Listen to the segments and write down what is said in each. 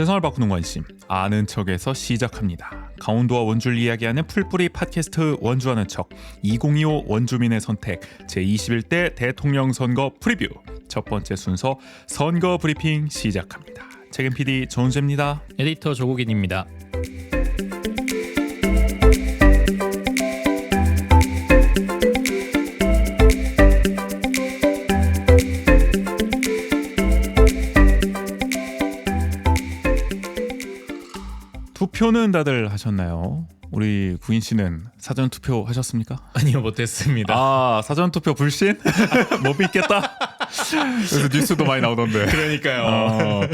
세상을 바꾸는 관심 아는 척에서 시작합니다. 강원도와 원주를 이야기하는 풀뿌리 팟캐스트 원주 아는 척 2025 원주민의 선택 제21대 대통령 선거 프리뷰 첫 번째 순서 선거 브리핑 시작합니다. 책임 PD 전우재입니다. 에디터 조국인입니다. 투표는 다들 하셨나요? 우리 구인 씨는 사전 투표 하셨습니까? 아니요, 못했습니다. 아, 사전 투표 불신? 못 믿겠다. 그래서 뉴스도 많이 나오던데. 그러니까요.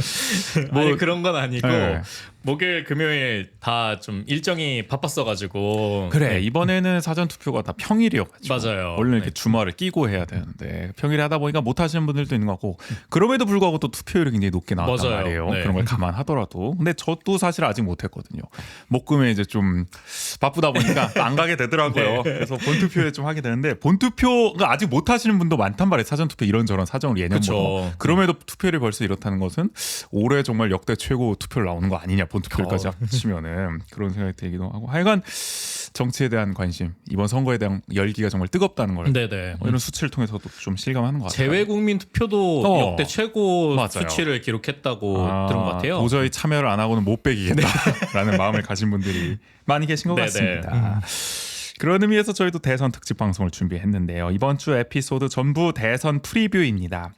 뭐 아니, 그런 건 아니고 네. 목요일, 금요일 다 좀 일정이 바빴어가지고. 그래 네. 이번에는 사전 투표가 다 평일이어가지고 맞아요. 원래 이렇게 네. 주말을 끼고 해야 되는데 평일에 하다 보니까 못 하시는 분들도 있는 것 같고 그럼에도 불구하고 또 투표율이 굉장히 높게 나왔단 맞아요. 말이에요. 네. 그런 걸 감안하더라도 근데 저도 사실 아직 못했거든요. 목금에 이제 좀 바쁘다 보니까 안 가게 되더라고요. 네. 그래서 본투표에 좀 하게 되는데 본투표가 아직 못 하시는 분도 많단 말이에요. 사전 투표 이런저런 사정을 예년보다. 그쵸. 그럼에도 투표율이 벌써 이렇다는 것은 올해 정말 역대 최고 투표를 나오는 거 아니냐 본투표까지 합치면은 그런 생각이 들기도 하고 하여간 정치에 대한 관심 이번 선거에 대한 열기가 정말 뜨겁다는 걸 네네. 이런 수치를 통해서도 좀 실감하는 것 같아요. 재외국민 투표도 역대 최고 맞아요. 수치를 기록했다고 들은 것 같아요. 도저히 참여를 안 하고는 못 빼기겠다라는 마음을 가진 분들이 많이 계신 것 네네. 같습니다. 그런 의미에서 저희도 대선 특집 방송을 준비했는데요. 이번 주 에피소드 전부 대선 프리뷰입니다.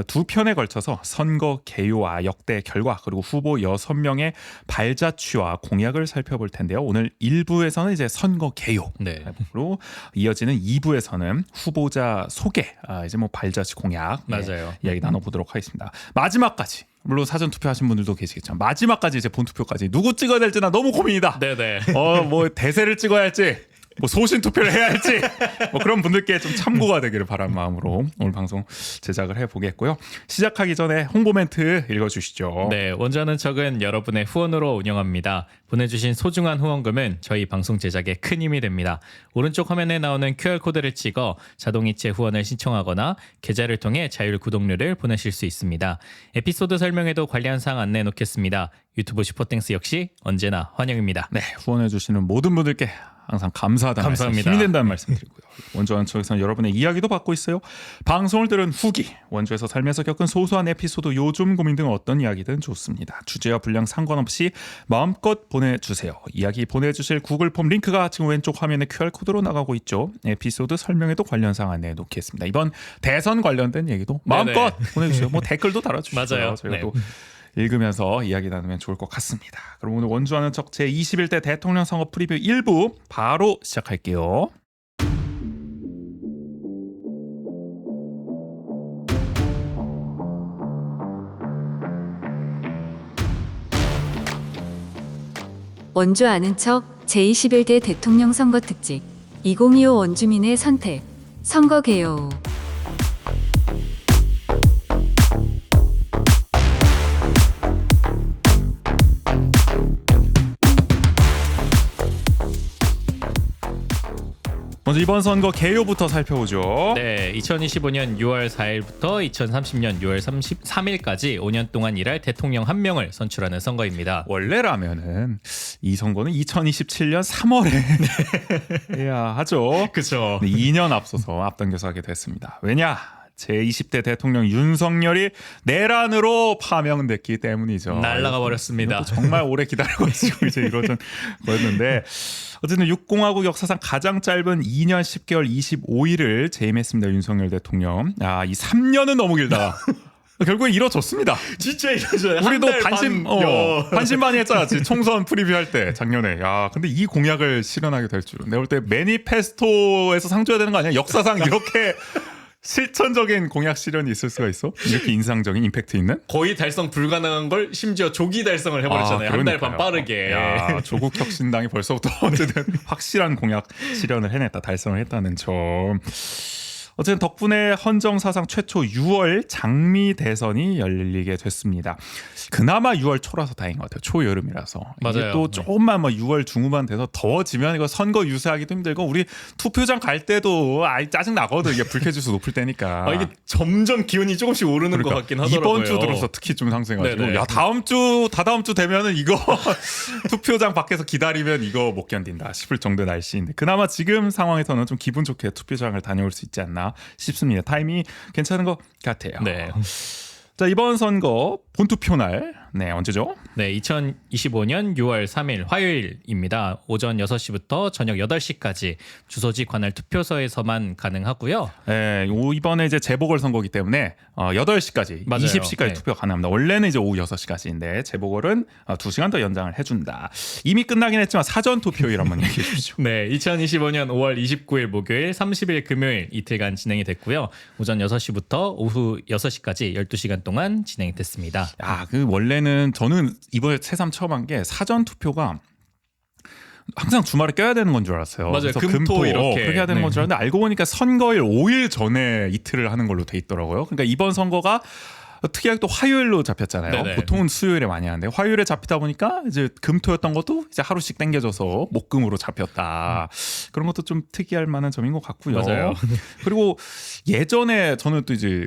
두 편에 걸쳐서 선거 개요와 역대 결과 그리고 후보 6명의 발자취와 공약을 살펴볼 텐데요. 오늘 1부에서는 이제 선거 개요로 네. 이어지는 2부에서는 후보자 소개, 이제 뭐 발자취 공약 맞아요. 이야기 나눠보도록 하겠습니다. 마지막까지 물론 사전 투표하신 분들도 계시겠지만 마지막까지 이제 본투표까지 누구 찍어야 될지 나 너무 고민이다. 네네. 뭐 대세를 찍어야 할지 뭐 소신 투표를 해야 할지 뭐 그런 분들께 좀 참고가 되기를 바라는 마음으로 오늘 방송 제작을 해보겠고요. 시작하기 전에 홍보 멘트 읽어주시죠. 네, 원주 아는 척은 여러분의 후원으로 운영합니다. 보내주신 소중한 후원금은 저희 방송 제작에 큰 힘이 됩니다. 오른쪽 화면에 나오는 QR코드를 찍어 자동이체 후원을 신청하거나 계좌를 통해 자율 구독료를 보내실 수 있습니다. 에피소드 설명에도 관련 사항 안내해 놓겠습니다. 유튜브 슈퍼땡스 역시 언제나 환영입니다. 네, 후원해주시는 모든 분들께 항상 감사하다는 말씀, 감사합니다. 힘이 된다는 말씀 드리고요. 원주 아는 척에서는 여러분의 이야기도 받고 있어요. 방송을 들은 후기, 원주에서 살면서 겪은 소소한 에피소드, 요즘 고민 등 어떤 이야기든 좋습니다. 주제와 분량 상관없이 마음껏 보내주세요. 이야기 보내주실 구글 폼 링크가 지금 왼쪽 화면에 QR코드로 나가고 있죠. 에피소드 설명에도 관련 사항 안내해 놓겠습니다. 이번 대선 관련된 얘기도 마음껏 보내주세요. 뭐 댓글도 달아주시고요. 맞아요. 저희가 네. 또 읽으면서 이야기 나누면 좋을 것 같습니다. 그럼 오늘 원주 아는 척 제21대 대통령 선거 프리뷰 1부 바로 시작할게요. 원주 아는 척 제21대 대통령 선거 특집 2025 원주민의 선택 선거 개요. 먼저 이번 선거 개요부터 살펴보죠. 네, 2025년 6월 4일부터 2030년 6월 33일까지 5년 동안 일할 대통령 한 명을 선출하는 선거입니다. 원래라면은 이 선거는 2027년 3월에 해야 하죠. 그렇죠. 2년 앞서서 앞당겨서 하게 됐습니다. 왜냐? 제20대 대통령 윤석열이 내란으로 파명됐기 때문이죠. 날아가 버렸습니다. 정말 오래 기다리고 지금 이제 이러던 거였는데 어쨌든 6공화국 역사상 가장 짧은 2년 10개월 25일을 재임했습니다. 윤석열 대통령. 이 3년은 너무 길다. 결국엔 이뤄졌습니다. 진짜 이러죠. 우리도 반신반의했잖아. 총선 프리뷰 할 때 작년에. 야, 근데 이 공약을 실현하게 될 줄은. 내가 볼 때 매니페스토에서 상 줘야 되는 거 아니야? 역사상 이렇게 실천적인 공약 실현이 있을 수가 있어? 이렇게 인상적인 임팩트 있는? 거의 달성 불가능한 걸 심지어 조기 달성을 해버렸잖아요. 한 달 반 빠르게. 야, 조국 혁신당이 벌써부터 어쨌든 확실한 공약 실현을 해냈다, 달성을 했다는 점. 어쨌든 덕분에 헌정 사상 최초 6월 장미 대선이 열리게 됐습니다. 그나마 6월 초라서 다행인 것 같아요. 초여름이라서. 이게 맞아요. 또 조금만 뭐 6월 중후반 돼서 더워지면 이거 선거 유세하기도 힘들고 우리 투표장 갈 때도 짜증 나거든. 이게 불쾌지수 높을 때니까. 이게 점점 기온이 조금씩 오르는 것 같긴 하더라고요. 이번 주 들어서 특히 좀 상승해가지고 네네. 야 다음 주 되면은 이거 투표장 밖에서 기다리면 이거 못 견딘다 싶을 정도 의 날씨인데 그나마 지금 상황에서는 좀 기분 좋게 투표장을 다녀올 수 있지 않나 싶습니다. 타이밍이 괜찮은 것 같아요. 네. 자 이번 선거 본투표 날 언제죠? 네, 2025년 6월 3일 화요일입니다. 오전 6시부터 저녁 8시까지 주소지 관할 투표소에서만 가능하고요. 네, 이번에 이제 재보궐 선거기 때문에 8시까지, 맞아요. 20시까지 네. 투표 가능합니다. 원래는 이제 오후 6시까지인데 재보궐은 2시간 더 연장을 해준다. 이미 끝나긴 했지만 사전 투표일 한번 얘기해 주시죠. 네, 2025년 5월 29일 목요일, 30일 금요일 이틀간 진행이 됐고요. 오전 6시부터 오후 6시까지 12시간 동안 진행이 됐습니다. 그 원래는 저는 이번에 새삼 처음 한 게 사전 투표가 항상 주말에 껴야 되는 건 줄 알았어요. 맞아요. 그래서 금토 이렇게. 그렇게 해야 되는 건 줄 알았는데 알고 보니까 선거일 5일 전에 이틀을 하는 걸로 돼 있더라고요. 그러니까 이번 선거가 특이하게 또 화요일로 잡혔잖아요. 네네. 보통은 수요일에 많이 하는데 화요일에 잡히다 보니까 이제 금토였던 것도 이제 하루씩 당겨져서 목금으로 잡혔다. 그런 것도 좀 특이할 만한 점인 것 같고요. 맞아요. 그리고 예전에 저는 또 이제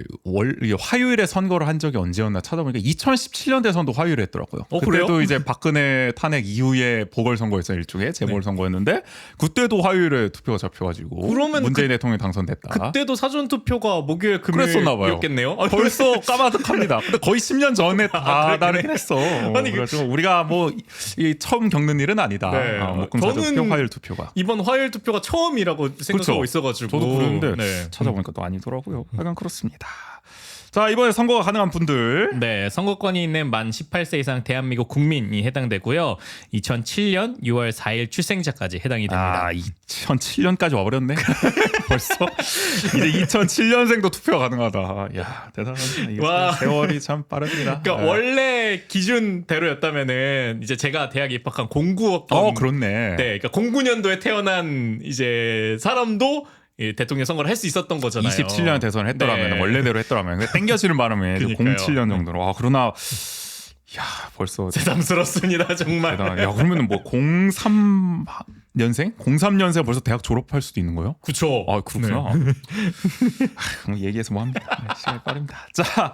화요일에 선거를 한 적이 언제였나 찾아보니까 2017년 대선도 화요일에 했더라고요. 그때도 그래요? 이제 박근혜 탄핵 이후에 보궐선거였어요. 일종의 재보궐선거였는데 그때도 화요일에 투표가 잡혀가지고 그러면 문재인 대통령이 당선됐다. 그때도 사전 투표가 목요일 그랬었나 봐요. 금요일이었겠네요. 벌써 까마득합니다. 근데 거의 10년 전에 다 다르긴 했어. 아니, 그래서 우리가 뭐 처음 겪는 일은 아니다. 네. 목금 사전 투표, 저는 화요일 투표가. 이번 화요일 투표가 처음이라고 생각하고 그쵸. 있어가지고 저도 그러는데 네. 찾아보니까 또 아니더라고요. 약간 그렇습니다. 자 이번에 선거가 가능한 분들 네, 선거권이 있는 만 18세 이상 대한민국 국민이 해당되고요. 2007년 6월 4일 출생자까지 해당이 됩니다. 2007년까지 와버렸네. 벌써 이제 2007년생도 투표가 가능하다. 야 대단하네. 이게 와. 세월이 참 빠릅니다. 그러니까 원래 기준대로였다면은 이제 제가 대학 입학한 09학번 그렇네. 네, 그러니까 09년도에 태어난 이제 사람도 이 대통령 선거를 할 수 있었던 거잖아요. 27년 대선을 했더라면 네. 원래대로 했더라면 땡겨지는 바람에 그러니까요. 07년 정도로 그러나 야 벌써 새삼스럽습니다 정말. 대단하네. 야 그러면 뭐 03년생? 03년생 벌써 대학 졸업할 수도 있는 거예요? 그쵸. 그렇구나. 그럼 얘기해서 뭐 합니다. 시간이 빠릅니다. 자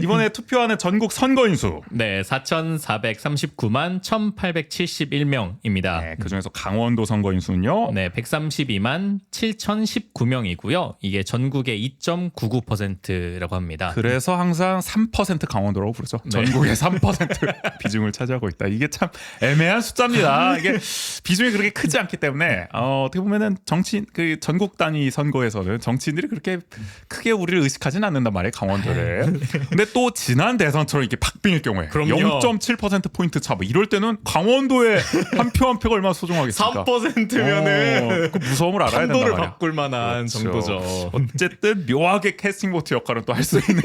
이번에 투표하는 전국 선거인수. 네, 4,439만 1,871명입니다. 네, 그중에서 강원도 선거인수는요. 네, 132만 7,019명이고요. 이게 전국의 2.99%라고 합니다. 그래서 항상 3% 강원도라고 부르죠. 전국의 3% 비중을 차지하고 있다. 이게 참 애매한 숫자입니다. 이게 비중이 그렇게 크지 않기 때문에 어떻게 보면은 그 전국 단위 선거에서는 정치인들이 그렇게 크게 우리를 의식하진 않는단 말이에요. 강원도를. 근데 또 지난 대선처럼 이렇게 박빙일 경우에 그럼요. 0.7% 포인트 차 뭐 이럴 때는 강원도에 한 표 한 표가 얼마나 소중하겠습니까? 3%면은 그 무서움을 알아야 된단 판도를 말이야. 바꿀 만한 그렇죠. 정도죠. 어쨌든 묘하게 캐스팅 보트 역할은 또 할 수 있는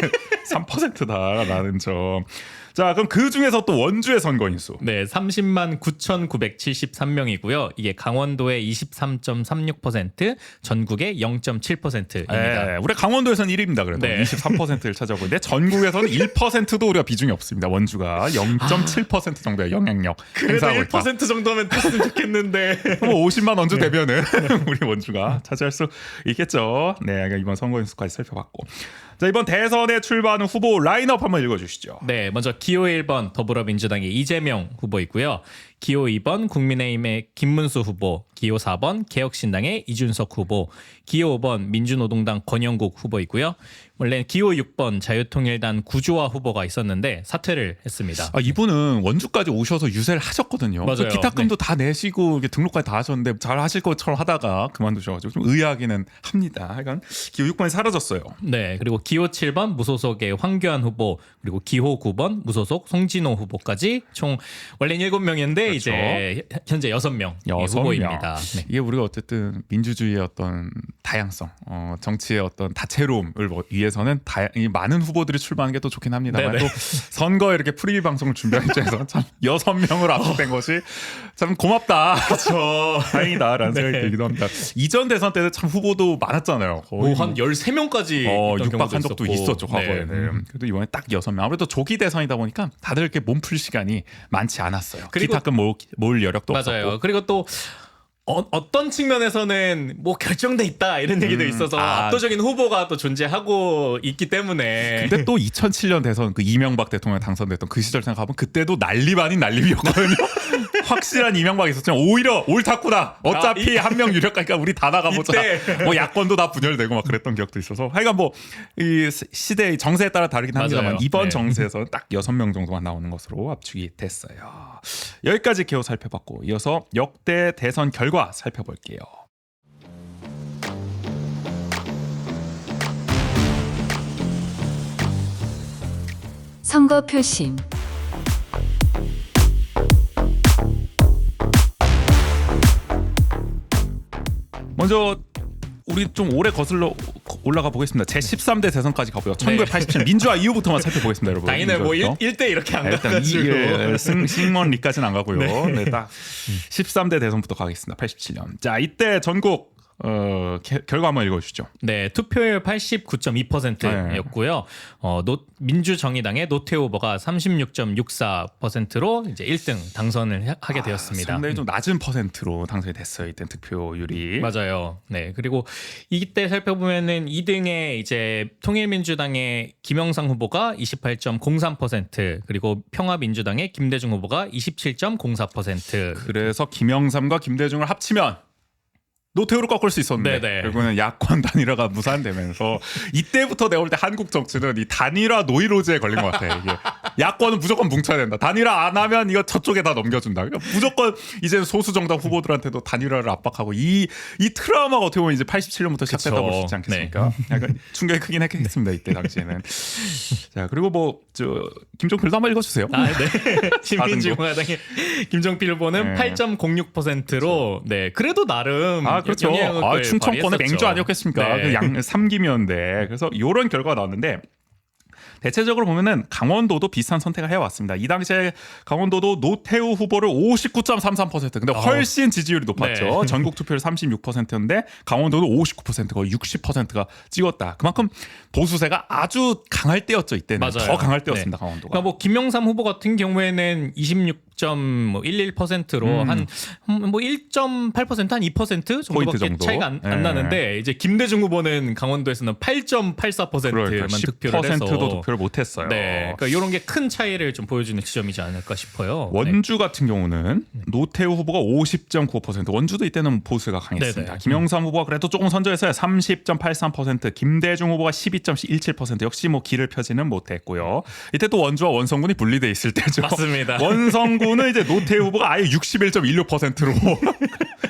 3%다라는 점. 자, 그럼 그 중에서 또 원주의 선거인수. 네, 30만 9,973명이고요. 이게 강원도의 23.36%, 전국의 0.7%입니다. 우리 강원도에서는 1위입니다. 그래도 네. 23%를 차지하고 있는데 전국에서는 1%도 우리가 비중이 없습니다. 원주가 0.7% 정도의 영향력 그래도 행사하고 있다. 1% 정도면 됐으면 좋겠는데. 뭐 50만 원주 되면은 우리 원주가 차지할 수 있겠죠. 네, 이번 선거인수까지 살펴봤고. 자, 이번 대선에 출마하는 후보 라인업 한번 읽어주시죠. 네, 먼저 기호 1번 더불어민주당의 이재명 후보이고요. 기호 2번 국민의힘의 김문수 후보, 기호 4번 개혁신당의 이준석 후보, 기호 5번 민주노동당 권영국 후보이고요. 원래 기호 6번 자유통일당 구조화 후보가 있었는데 사퇴를 했습니다. 이분은 원주까지 오셔서 유세를 하셨거든요. 맞아요. 기타금도 다 내시고 이렇게 등록까지 다 하셨는데 잘 하실 것처럼 하다가 그만두셔가지고 좀 의아하기는 합니다. 하여간 기호 6번이 사라졌어요. 네, 그리고 기호 7번 무소속의 황교안 후보, 그리고 기호 9번 무소속 송진호 후보까지 총 원래는 7명인데 그렇죠. 이제 현재 6명 후보입니다. 네. 이게 우리가 어쨌든 민주주의의 어떤 다양성, 정치의 어떤 다채로움을 위해서는 이 많은 후보들이 출마하는 게 또 좋긴 합니다만 네네. 또 선거에 이렇게 프리뷰 방송을 준비한 입장에서 참 6명을 압축된 것이 참 고맙다. 그렇죠. 다행이다라는 생각이 들기도 합니다. 이전 대선 때는 참 후보도 많았잖아요. 거의 한 13명까지 육박한 적도 있었죠 과거에는. 그래도 이번에 딱 6명. 아무래도 조기 대선이다 보니까 다들 이렇게 몸풀 시간이 많지 않았어요. 그리고 기타급 모을 여력도 맞아요. 없었고. 그리고 또 어떤 측면에서는 뭐 결정돼 있다 이런 얘기도 있어서 압도적인 후보가 또 존재하고 있기 때문에. 근데 또 2007년 대선 그 이명박 대통령 당선됐던 그 시절 생각하면 그때도 난립 아닌 난립이었거든요. 확실한 이명박이 있었지만 오히려 옳다구나. 어차피 한 명 유력하니까 우리 다 나가보자. 뭐 야권도 다 분열되고 막 그랬던 기억도 있어서. 하여간 뭐 이 시대의 정세에 따라 다르긴 합니다만 맞아요. 이번 네. 정세에서는 딱 6명 정도만 나오는 것으로 압축이 됐어요. 여기까지 개요 살펴봤고 이어서 역대 대선 결과 살펴볼게요. 선거 표심. 먼저 우리 좀 오래 거슬러 올라가 보겠습니다. 제 13대 대선까지 가고요. 1987년 민주화 이후부터만 살펴보겠습니다, 여러분. 당연히 뭐 민주화부터. 1대 이렇게 안 일단 가가지고. 승먼리까지는 안 가고요. 네, 딱 13대 대선부터 가겠습니다. 87년. 자, 이때 전국 결과 한번 읽어주시죠. 네, 투표율 89.2%였고요. 민주정의당의 노태우 후보가 36.64%로 이제 1등 당선을 하게 되었습니다. 상당히 좀 낮은 퍼센트로 당선이 됐어요. 이때 득표율이. 맞아요. 네, 그리고 이때 살펴보면은 2등에 이제 통일민주당의 김영삼 후보가 28.03%, 그리고 평화민주당의 김대중 후보가 27.04%. 그래서 김영삼과 김대중을 합치면 노태우를 꺾을 수 있었는데 네네. 결국은 야권 단일화가 무산되면서 이때부터 내가 볼 때 한국 정치는 이 단일화 노이로즈에 걸린 것 같아. 이게 야권은 무조건 뭉쳐야 된다. 단일화 안 하면 이거 저쪽에 다 넘겨준다. 그러니까 무조건 이제 소수 정당 후보들한테도 단일화를 압박하고 이 트라우마가 어떻게 보면 이제 87년부터 시작됐다 볼 수 있지 않겠습니까? 약간 충격이 크긴 했겠습니다. 이때 당시에는. 자, 그리고 뭐 김종필도 한번 읽어주세요. 네. 신민주공화당의 김종필 후보는 네. 8.06%로 네, 그래도 나름 그렇죠. 영향력을 충청권의 발휘했었죠. 맹주 아니었겠습니까? 네. 그 3기면대. 그래서 이런 결과가 나왔는데 대체적으로 보면은 강원도도 비슷한 선택을 해왔습니다. 이 당시에 강원도도 노태우 후보를 59.33%. 근데 훨씬 지지율이 높았죠. 네. 전국 투표율 36%였는데 강원도도 59%, 거의 60%가 찍었다. 그만큼 보수세가 아주 강할 때였죠. 이때는 맞아요. 더 강할 때였습니다. 네. 강원도가. 그러니까 뭐 김영삼 후보 같은 경우에는 26.11%로 한 뭐 1.8%, 한 2% 포인트 정도밖에 정도. 차이가 안 네. 나는데 이제 김대중 후보는 강원도에서는 8.84%만 그러니까 득표를 해서 10%도 득표를 못했어요. 네, 그러니까 이런 게 큰 차이를 좀 보여주는 지점이지 않을까 싶어요. 원주 같은 경우는 노태우 후보가 50.95%, 원주도 이때는 보수가 강했습니다. 네네. 김영삼 후보가 그래도 조금 선저했어요. 30.83%, 김대중 후보가 12.17%, 역시 뭐 길을 펴지는 못했고요. 이때 또 원주와 원성군이 분리돼 있을 때죠. 맞습니다. 원성군은 이제 노태우 후보가 아예 61.16%로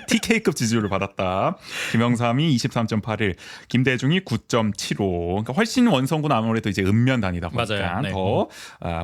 TK급 지지율을 받았다. 김영삼이 23.81, 김대중이 9.75. 그러니까 훨씬 원성군은 아무래도 이제 읍면 단위다 보니까 맞아요. 네. 더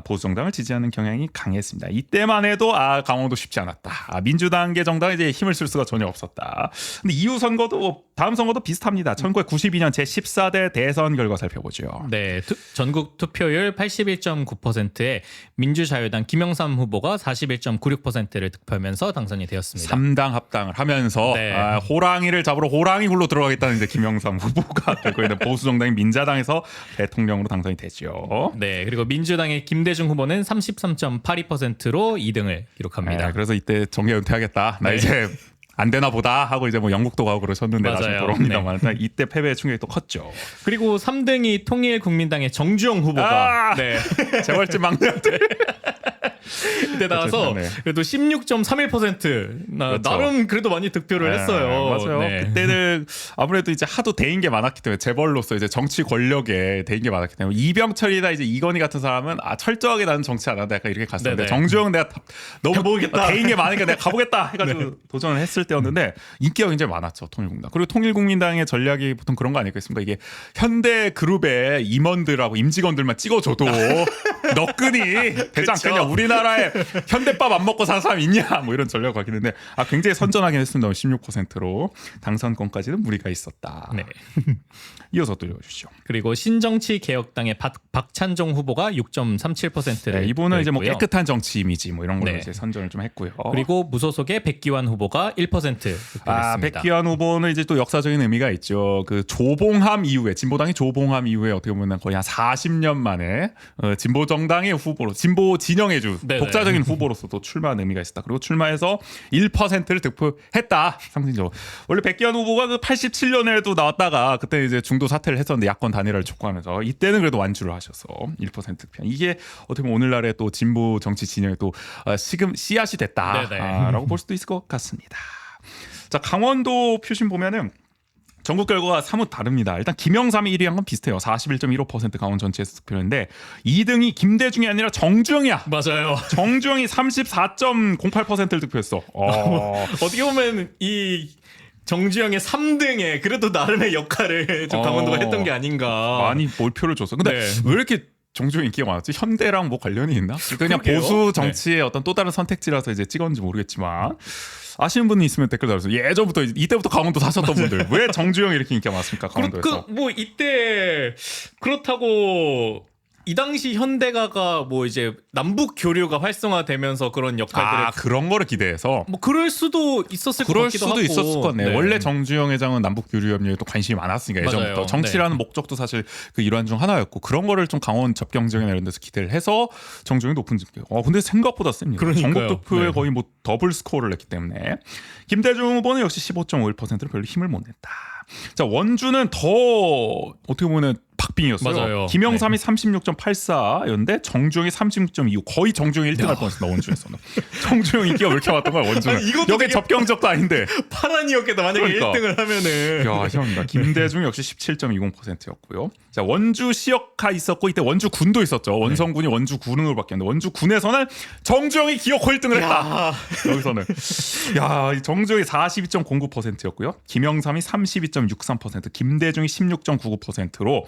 보수 정당을 지지하는 경향이 강했습니다. 이때만 해도 강원도 쉽지 않았다. 민주당계 정당에 이제 힘을 쓸 수가 전혀 없었다. 근데 이후 선거도 다음 선거도 비슷합니다. 1992년 제 14대 대선 결과 살펴보죠. 네, 전국 투표율 81.9%에 민주자유당 김영삼 후보가 41.96%를 득표하면서 당선이 되었습니다. 3당 합당을 하면서 네. 호랑이를 잡으러 호랑이 굴로 들어가겠다는 이제 김영삼 후보가 결국에는 보수 정당인 민자당에서 대통령으로 당선이 되죠. 네, 그리고 민주당의 김대중 후보는 33.82%로 2등을 기록합니다. 그래서 이때 정계 은퇴하겠다. 나 네. 이제 안 되나 보다 하고 이제 뭐 영국도 가고 그러셨는데 나중에 맞아요. 돌아옵니다만 이때 패배의 충격이 또 컸죠. 그리고 3등이 통일국민당의 정주영 후보가 네. 재벌집 막내들. 그때 나와서 네. 그래도 16.31% 그렇죠. 나름 그래도 많이 득표를 했어요. 맞아요. 네. 그때는 아무래도 이제 하도 대인 게 많았기 때문에 재벌로서 이제 정치 권력에 대인 게 많았기 때문에 이병철이나 이제 이건희 같은 사람은 철저하게 나는 정치 안 한다 약간 이렇게 갔었는데 네네. 정주영 내가 너무 가보겠다. 대인 게 많으니까 내가 가보겠다 해가지고 도전을 했을 때였는데 인기가 굉장히 많았죠. 통일국민당. 그리고 통일국민당의 전략이 보통 그런 거 아니겠습니까? 이게 현대 그룹의 임원들하고 임직원들만 찍어줘도 너끈히 대장 그쵸. 그냥 우리나라 우리나라에 현대밥 안 먹고 사는 사람 있냐? 뭐 이런 전략을 갖기는데 굉장히 선전하긴 했습니다. 16%로 당선권까지는 무리가 있었다. 네. 이어서 또 읽어주시죠. 그리고 신정치개혁당의 박찬종 후보가 6.37%를 네, 이분은 이제 뭐 했고요. 깨끗한 정치 이미지 뭐 이런 걸로 네. 이제 선전을 좀 했고요. 그리고 무소속의 백기환 후보가 1% 득표했습니다. 백기환 후보는 이제 또 역사적인 의미가 있죠. 그 조봉함 이후에 진보당이 조봉함 이후에 어떻게 보면 거의 한 40년 만에 진보 정당의 후보로 진보 진영의 주 네네. 독자적인 후보로서 또 출마한 의미가 있었다. 그리고 출마해서 1%를 득표했다. 상징적으로. 원래 백기환 후보가 그 87년에도 나왔다가 그때 이제 중도 사퇴를 했었는데 야권 단일화를 촉구하면서 이때는 그래도 완주를 하셔서 1% 득표. 이게 어떻게 보면 오늘날의 또 진보 정치 진영의 또 지금 씨앗이 됐다라고 볼 수도 있을 것 같습니다. 자, 강원도 표심 보면은 전국 결과가 사뭇 다릅니다. 일단 김영삼이 1위한 건 비슷해요. 41.15% 강원 전체에서 득표했는데 2등이 김대중이 아니라 정주영이야. 맞아요. 정주영이 34.08%를 득표했어. 어떻게 보면 이 정주영의 3등에 그래도 나름의 역할을 좀 강원도가 했던 게 아닌가. 많이 몰표를 줬어. 근데 네. 왜 이렇게 정주영 인기가 많았지? 현대랑 뭐 관련이 있나? 그냥 그러게요. 보수 정치의 어떤 또 다른 선택지라서 이제 찍었는지 모르겠지만 아시는 분이 있으면 댓글 달아주세요. 예전부터 이때부터 강원도 사셨던 분들 왜 정주영이 이렇게 인기가 많습니까? 강원도에서. 뭐 이때 그렇다고 이 당시 현대가가 뭐 이제 남북 교류가 활성화되면서 그런 역할들을 그런 거를 기대해서 뭐 그럴 수도 있었을 것 그럴 같기도 수도 하고. 있었을 것 같네. 네. 원래 정주영 회장은 남북 교류 협력에 또 관심이 많았으니까 예전부터 맞아요. 정치라는 목적도 사실 그 일환 중 하나였고 그런 거를 좀 강원 접경 지역이나 이런 데서 기대를 해서 정주영이 높은 득표. 근데 생각보다 셉니다. 그러니까요. 전국 득표에 네. 거의 뭐 더블 스코어를 냈기 때문에 김대중 후보는 역시 15.51%로 별로 힘을 못 냈다. 자, 원주는 더 어떻게 보면 박빙이었어요. 맞아요. 김영삼이 36.84였는데 정주영이 36.25. 거의 정주영이 1등 할 뻔했습니다. 원주에서는. 정주영 인기가 왜 이렇게 많던 거야 원주는. 아니, 이것도 여기 되게- 접경적도 아닌데. 파란이었겠다. 만약에 그러니까. 1등을 하면은. 야, 형입니다. 김대중 역시 17.20%였고요. 자, 원주 시역화 있었고 이때 원주 군도 있었죠. 원성군이 원주 군으로 바뀌었는데 원주 군에서는 정주영이 기어코 1등을 했다. 여기서는 이 정주영이 42.09%였고요. 김영삼이 32.63%, 김대중이 16.99%로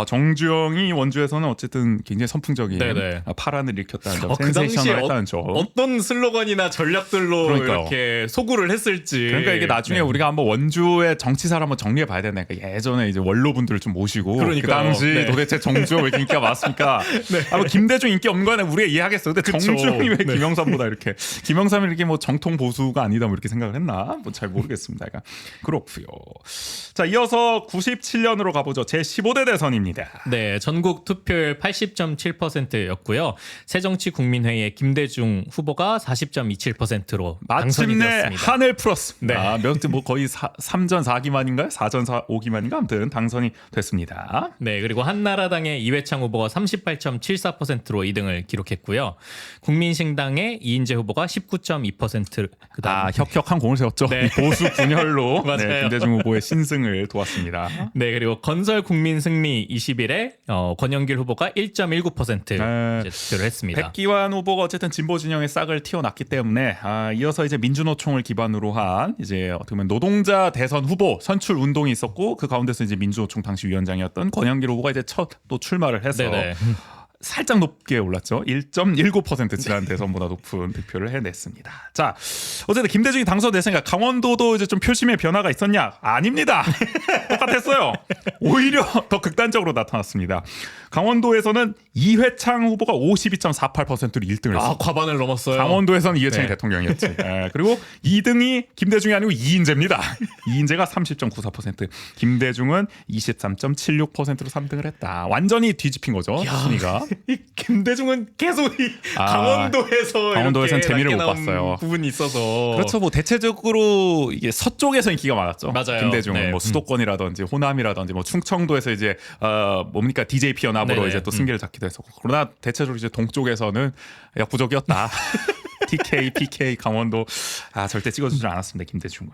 정주영이 원주에서는 어쨌든 굉장히 선풍적인 네네. 파란을 일으켰다는 점, 그 당시에 센세이션을 했다는 점. 어떤 슬로건이나 전략들로 그러니까요. 이렇게 소구를 했을지. 그러니까 이게 나중에 네. 우리가 한번 원주의 정치사를 한번 정리해 봐야 되네. 그러니까 예전에 이제 원로분들을 좀 모시고 그 그러니까요. 당시 네. 도대체 정주영 왜 이렇게 인기가 많았습니까? 뭐 김대중 인기 없는 거는 우리가 이해하겠어. 근데 그쵸. 정주영이 왜 네. 김영삼보다 이렇게 김영삼이 이렇게 뭐 정통 보수가 아니다 뭐 이렇게 생각을 했나? 뭐 잘 모르겠습니다. 그러니까 그렇고요. 자, 이어서 97년으로 가보죠. 제 15대 대선입니다. 네, 전국 투표율 80.7%였고요. 새정치국민회의의 김대중 후보가 40.27%로 마침내 당선이 한을 풀었습니다. 네. 뭐 거의 3전 4기만인가요? 4전 5기만인가? 아무튼 당선이 됐습니다. 네, 그리고 한나라당의 이회창 후보가 38.74%로 2등을 기록했고요. 국민신당의 이인재 후보가 19.2%. 그다음 혁혁한 공을 세웠죠. 네. 이 보수 분열로 맞아요. 네, 김대중 후보의 신승을 도왔습니다. 네, 그리고 건설 국민 승리 21에 권영길 후보가 1.19% 네. 이제 득표를 했습니다. 백기환 후보가 어쨌든 진보 진영의 싹을 틔워놨기 때문에 이어서 이제 민주노총을 기반으로 한 이제 어떻게 보면 노동자 대선 후보 선출 운동이 있었고 그 가운데서 이제 민주노총 당시 위원장이었던 권영길 후보가 이제 첫 또 출마를 해서 네네. 살짝 높게 올랐죠. 1.19% 지난 대선보다 높은 득표를 해냈습니다. 자, 어쨌든 김대중이 당선됐으니까 강원도도 이제 좀 표심의 변화가 있었냐? 아닙니다. 똑같았어요. 오히려 더 극단적으로 나타났습니다. 강원도에서는 이회창 후보가 52.48%로 1등을 했어요. 과반을 넘었어요. 강원도에서는 이회창이 네. 대통령이었지. 그리고 2등이 김대중이 아니고 이인재입니다. 이인재가 30.94%, 김대중은 23.76%로 3등을 했다. 완전히 뒤집힌 거죠. 순위가. 이 김대중은 계속 이 강원도에선 강원도에서 재미를 이렇게 못 낮게 나온 봤어요. 부분이 있어서 그렇죠. 뭐 대체적으로 이게 서쪽에서 인기가 많았죠. 맞아요. 김대중은 네. 뭐 수도권이라든지 호남이라든지 뭐 충청도에서 이제 뭡니까 DJ 피어나보로 네네. 이제 또 승기를 잡기도 했었고 그러나 대체적으로 이제 동쪽에서는 역부족이었다. TK, PK, 강원도 절대 찍어주지 않았습니다. 김대중을.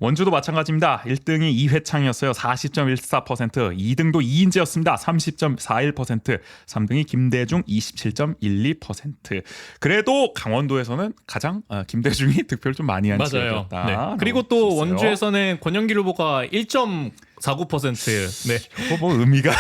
원주도 마찬가지입니다. 1등이 이회창이었어요. 40.14%, 2등도 이인재였습니다. 30.41%, 3등이 김대중 27.12%. 그래도 강원도에서는 가장 김대중이 득표를 좀 많이 한 맞아요. 지역이었다. 네. 그리고 또 원주에서는 권영길 후보가 1점 49%. 네. 뭐 의미가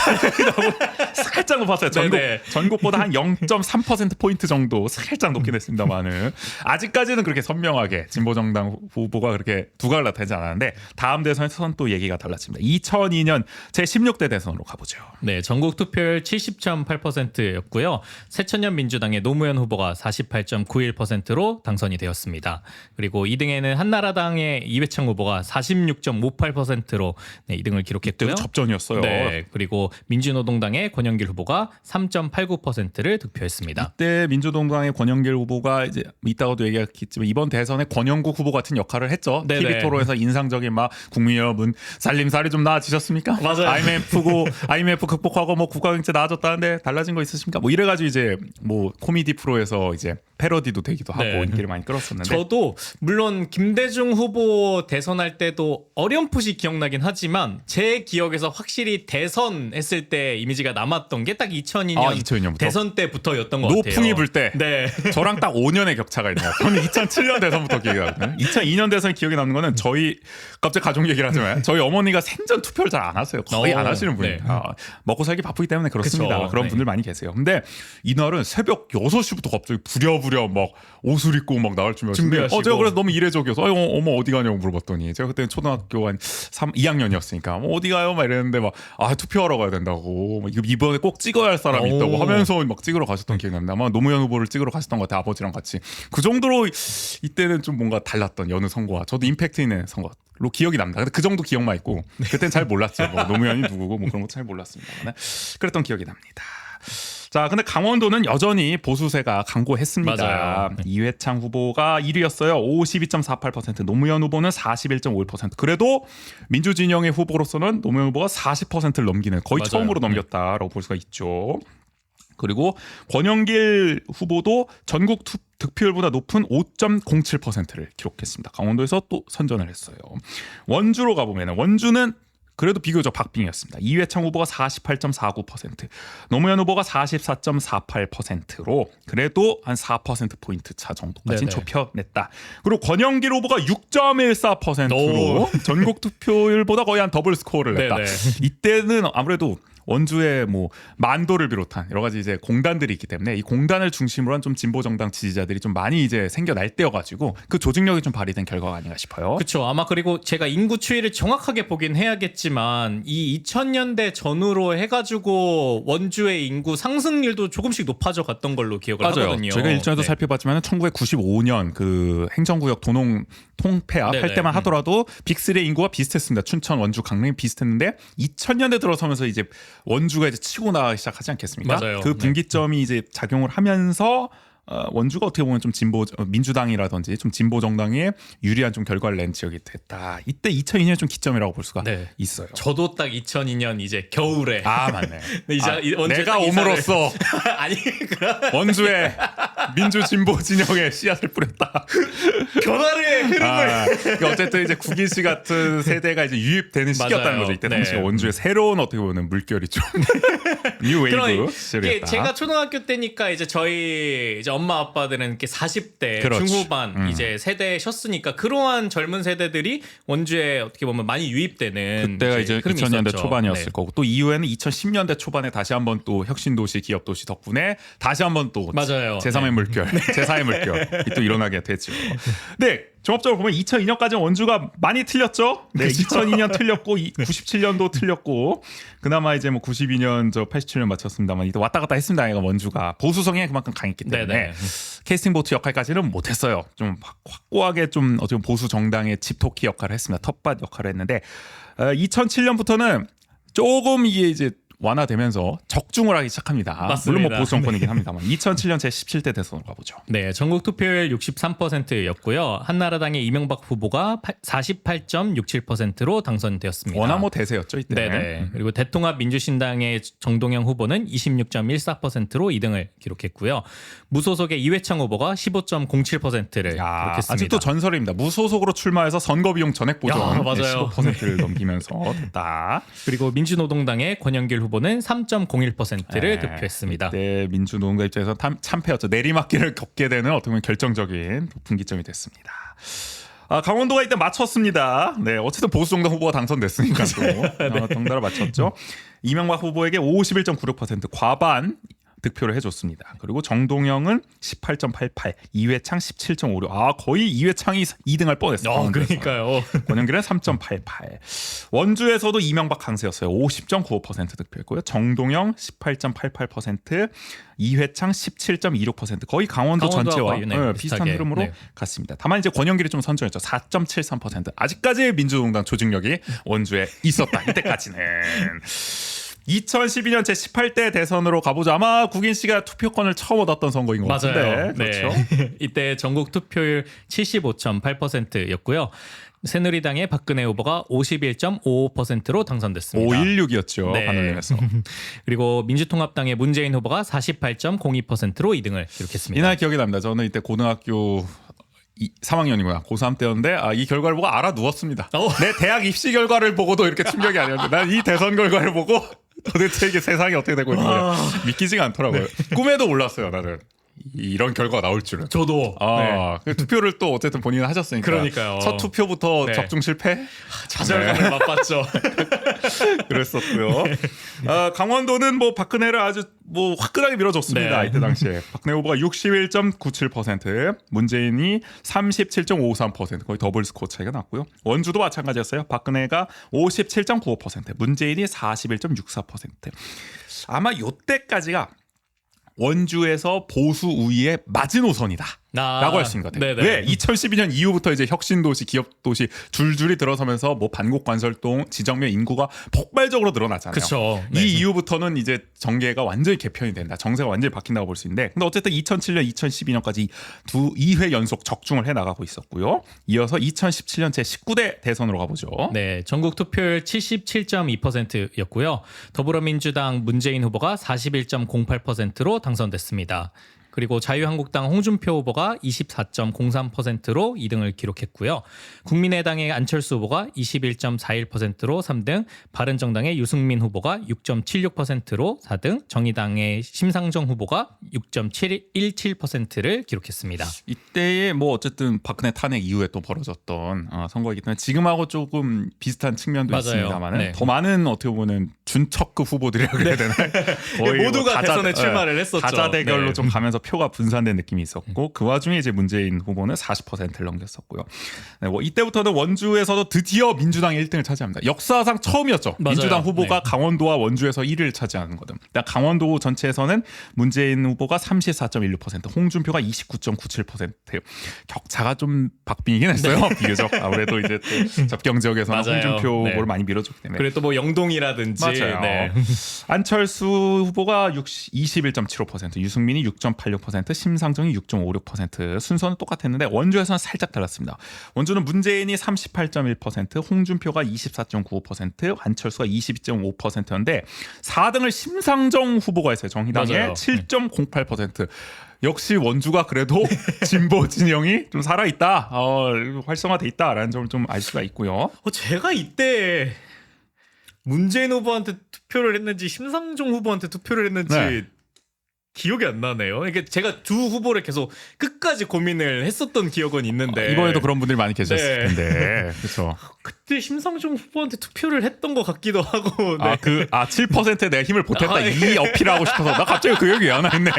너무 살짝 높았어요. 네네. 전국보다 한 0.3% 포인트 정도 살짝 높긴 했습니다만은 아직까지는 그렇게 선명하게 진보정당 후보가 그렇게 두각을 나타내지 않았는데 다음 대선에서는 또 얘기가 달라집니다. 2002년 제16대 대선으로 가보죠. 네, 전국 투표율 70.8%였고요. 새천년 민주당의 노무현 후보가 48.91%로 당선이 되었습니다. 그리고 2등에는 한나라당의 이회창 후보가 46.58%로 네, 2등을 기록했고요. 접전이었어요. 네, 그리고 민주노동당의 권영길 후보가 3.89%를 득표했습니다. 이때 민주동당의 권영길 후보가 이제 이따가도 얘기하겠지만 이번 대선에 권영국 후보 같은 역할을 했죠. 네네. TV 토론에서 인상적인 막 국민 여러분 살림살이 좀 나아지셨습니까? 맞아요. IMF 극복하고 뭐 국가 경제 나아졌다는데 달라진 거 있으십니까? 뭐 이래가지고 이제 뭐 코미디 프로에서 이제 패러디도 되기도 하고 네. 인기를 많이 끌었었는데 저도 물론 김대중 후보 대선할 때도 어렴풋이 기억나긴 하지만 제 기억에서 확실히 대선 했을 때 이미지가 남았던 게 딱 2002년 2002년부터 대선 때부터였던 것 같아요. 노풍이 불 때 네. 저랑 딱 5년의 격차가 있네요. 저는 2007년 대선부터 기억이 나거든요. 2002년 대선 기억이 남는 거는 저희 갑자기 가족 얘기를 하지만 저희 어머니가 생전 투표를 잘 안 하세요. 거의 안 하시는 분이에요. 네. 먹고 살기 바쁘기 때문에 그렇습니다. 그쵸. 그런 네. 분들 많이 계세요. 근데 이날은 새벽 6시부터 갑자기 부랴부랴 막 옷을 입고 막 나갈 준비하시는데 준비하시고. 제가 그래서 너무 이례적이어서 어머 어디 가냐고 물어봤더니 제가 그때 초등학교 한 2학년이었으니까 뭐 어디 가요? 막 이랬는데 막 투표하러 가야 된다고 막 이번에 꼭 찍어야 할 사람이 있다고 오. 하면서 막 찍으러 가셨던 기억이 납니다. 아마 노무현 후보를 찍으러 가셨던 것 같아요. 아버지랑 같이. 그 정도로 이때는 좀 뭔가 달랐던 여느 선거와 저도 임팩트 있는 선거로 기억이 납니다. 근데 그 정도 기억만 있고 그땐 잘 몰랐죠. 뭐 노무현이 누구고 뭐 그런 거 잘 몰랐습니다. 그랬던 기억이 납니다. 자, 근데 강원도는 여전히 보수세가 강고했습니다. 맞아요. 이회창 후보가 1위였어요. 52.48%. 노무현 후보는 41.51%. 그래도 민주진영의 후보로서는 노무현 후보가 40%를 넘기는 거의 맞아요. 처음으로 넘겼다라고 볼 수가 있죠. 그리고 권영길 후보도 전국 득표율보다 높은 5.07%를 기록했습니다. 강원도에서 또 선전을 했어요. 원주로 가보면 원주는 그래도 비교적 박빙이었습니다. 이회창 후보가 48.49%, 노무현 후보가 44.48%로 그래도 한 4%포인트 차 정도까지는 네네. 좁혀냈다. 그리고 권영길 후보가 6.14%로 전국 투표율보다 거의 한 더블 스코어를 냈다. 네네. 이때는 아무래도 원주에 뭐 만도를 비롯한 여러 가지 이제 공단들이 있기 때문에 이 공단을 중심으로 한 좀 진보 정당 지지자들이 좀 많이 이제 생겨날 때여가지고 그 조직력이 좀 발휘된 결과가 아닌가 싶어요. 그렇죠. 아마 그리고 제가 인구 추이를 정확하게 보긴 해야겠지만 이 2000년대 전후로 해가지고 원주의 인구 상승률도 조금씩 높아져 갔던 걸로 기억을 하거든요. 저희가 일전에도 네. 살펴봤지만 1995년 그 행정구역 도농 통폐합 할 네네. 때만 하더라도 빅3의 인구가 비슷했습니다. 춘천, 원주, 강릉이 비슷했는데 2000년대 들어서면서 이제 원주가 이제 치고 나가기 시작하지 않겠습니까? 맞아요. 그 분기점이 이제 작용을 하면서 원주가 어떻게 보면 좀 진보 민주당이라든지 좀 진보 정당에 유리한 좀 결과를 낸 지역이 됐다. 이때 2002년 좀 기점이라고 볼 수가 네. 있어요. 저도 딱 2002년 이제 겨울에 아 맞네. 이제 원주에 내가 딱 이사를- 옴으로써 아니 그럼 원주에 민주 진보 진영에 씨앗을 뿌렸다. 변화의 흐름을 그러니까 어쨌든 이제 국인 씨 같은 세대가 이제 유입되는 시기였다는 맞아요. 거죠. 이때 네. 당시 원주의 새로운 어떻게 보면 물결이 좀 뉴 웨이브 이게 시절이었다. 제가 초등학교 때니까 이제 저희 이제 엄마 아빠들은 이렇게 40대 그렇지. 중후반 이제 세대셨으니까 그러한 젊은 세대들이 원주에 어떻게 보면 많이 유입되는 그때가 이제 흐름이 2000년대 있었죠. 초반이었을 네. 거고 또 이후에는 2010년대 초반에 다시 한번 또 혁신도시 기업도시 덕분에 다시 한번 또 맞아요. 제3의 네. 물결 제4의 물결이 또 일어나게 됐죠. 네. 종합적으로 보면 2002년까지는 원주가 많이 틀렸죠. 네, 2002년 틀렸고 97년도 틀렸고 그나마 이제 뭐 92년 저 87년 맞췄습니다만 이때 왔다 갔다 했습니다. 얘가 원주가 보수 성향이 그만큼 강했기 때문에 네네. 캐스팅 보트 역할까지는 못했어요. 좀 확고하게 좀 어떻게 보면 보수 정당의 집토끼 역할을 했습니다. 텃밭 역할을 했는데 2007년부터는 조금 이게 이제 완화되면서 적중을 하기 시작합니다. 맞습니다. 물론 뭐 보수 정권이긴 합니다만 2007년 제17대 대선으로 가보죠. 네, 전국 투표율 63%였고요. 한나라당의 이명박 후보가 48.67%로 당선되었습니다. 워낙 뭐 대세였죠 이때. 네네. 그리고 대통합 민주신당의 정동영 후보는 26.14%로 2등을 기록했고요. 무소속의 이회창 후보가 15.07%를 기록했습니다. 아직도 전설입니다. 무소속으로 출마해서 선거 비용 전액 보전 야, 맞아요. 15%를 넘기면서 됐다. 그리고 민주노동당의 권영길 후보는 3.01%를 득표했습니다. 네, 민주노동당 입장에서 참패였죠. 내리막길을 겪게 되는 어떻게 보면 결정적인 분기점이 됐습니다. 강원도가 일단 맞췄습니다. 네, 어쨌든 보수 정당 후보가 당선됐으니까 또 덩달아 맞췄죠. 이명박 후보에게 51.96% 과반 득표를 해줬습니다. 그리고 정동영은 18.88, 이회창 17.56. 거의 이회창이 2등할 뻔했어요. 그러니까요. 권영길은 3.88. 원주에서도 이명박 강세였어요. 50.95% 득표했고요. 정동영 18.88%, 이회창 17.26%. 거의 강원도 전체와 거의, 네, 비슷한 비슷하게, 흐름으로 네. 갔습니다. 다만 이제 권영길이 좀 선전했죠. 4.73%. 아직까지 민주노동당 조직력이 원주에 있었다. 이때까지는. 2012년 제18대 대선으로 가보죠. 아마 국인 씨가 투표권을 처음 얻었던 선거인 것 맞아요. 같은데. 그렇죠. 네. 이때 전국 투표율 75.8%였고요. 새누리당의 박근혜 후보가 51.55%로 당선됐습니다. 516이었죠. 네. 반올림에서. 그리고 민주통합당의 문재인 후보가 48.02%로 2등을 기록했습니다. 이날 기억이 납니다. 저는 이때 고등학교 3학년이구나. 고3 때였는데 이 결과를 보고 알아 누웠습니다. 내 대학 입시 결과를 보고도 이렇게 충격이 아니었는데 난 이 대선 결과를 보고 도대체 이게 세상이 어떻게 되고 있는 거야. 믿기지가 않더라고요. 꿈에도 몰랐어요. 나는 이런 결과가 나올 줄은. 저도. 그 투표를 또 어쨌든 본인은 하셨으니까. 그러니까요. 첫 투표부터 네. 적중 실패? 좌절감을 맛봤죠. 그랬었고요. 강원도는 뭐 박근혜를 아주 뭐 화끈하게 밀어줬습니다. 네. 이때 당시에 박근혜 후보가 61.97%, 문재인이 37.53%, 거의 더블 스코어 차이가 났고요. 원주도 마찬가지였어요. 박근혜가 57.95%, 문재인이 41.64%. 아마 요때까지가 원주에서 보수 우위의 마지노선이다. 라고 할 수 있는 것 같아요. 네네. 왜? 2012년 이후부터 이제 혁신도시, 기업도시 줄줄이 들어서면서 뭐 반곡관설동, 지정면 인구가 폭발적으로 늘어났잖아요. 그쵸. 네. 이 이후부터는 이제 정계가 완전히 개편이 된다. 정세가 완전히 바뀐다고 볼 수 있는데, 근데 어쨌든 2007년, 2012년까지 2회 연속 적중을 해 나가고 있었고요. 이어서 2017년 제 19대 대선으로 가보죠. 네, 전국 투표율 77.2%였고요. 더불어민주당 문재인 후보가 41.08%로 당선됐습니다. 그리고 자유한국당 홍준표 후보가 24.03%로 2등을 기록했고요. 국민의당의 안철수 후보가 21.41%로 3등, 바른정당의 유승민 후보가 6.76%로 4등, 정의당의 심상정 후보가 6.17%를 기록했습니다. 이때에 뭐 어쨌든 박근혜 탄핵 이후에 또 벌어졌던 선거이기 때문에 지금하고 조금 비슷한 측면도 맞아요. 있습니다만은 네. 더 많은 어떻게 보면 준척급 후보들이라고 해야 되나요? 거의 모두가 뭐 대선에 출마를 했었죠. 다자 대결로 네. 좀 가면서 표가 분산된 느낌이 있었고 그 와중에 이제 문재인 후보는 40%를 넘겼었고요. 네, 뭐 이때부터는 원주에서도 드디어 민주당이 1등을 차지합니다. 역사상 처음이었죠. 맞아요. 민주당 후보가 네. 강원도와 원주에서 1위를 차지하는 거든. 강원도 전체에서는 문재인 후보가 34.16%, 홍준표가 29.97%. 격차가 좀 박빙이긴 했어요. 비교적 아무래도 이제 또 접경 지역에서는 맞아요. 홍준표 네. 후보를 많이 밀어줬기 때문에. 그리고 또 뭐 영동이라든지 맞아요. 네. 안철수 후보가 21.75%, 유승민이 6.86%, 심상정이 6.56%. 순서는 똑같았는데 원주에서는 살짝 달랐습니다. 원주는 문재인이 38.1%, 홍준표가 24.95%, 안철수가 22.5%였는데 4등을 심상정 후보가 했어요. 정의당의 맞아요. 7.08%. 역시 원주가 그래도 진보 진영이 좀 살아있다, 활성화돼 있다라는 점을 좀 알 수가 있고요. 제가 이때 문재인 후보한테 투표를 했는지 심상정 후보한테 투표를 했는지 네. 기억이 안 나네요. 그러니까 제가 두 후보를 계속 끝까지 고민을 했었던 기억은 있는데 이번에도 그런 분들이 많이 계셨을 네. 텐데, 그렇죠. 그때 심상정 후보한테 투표를 했던 것 같기도 하고 네. 7%에 내가 힘을 보탰다 이 어필하고 싶어서 나 갑자기 그 얘기 안 했네.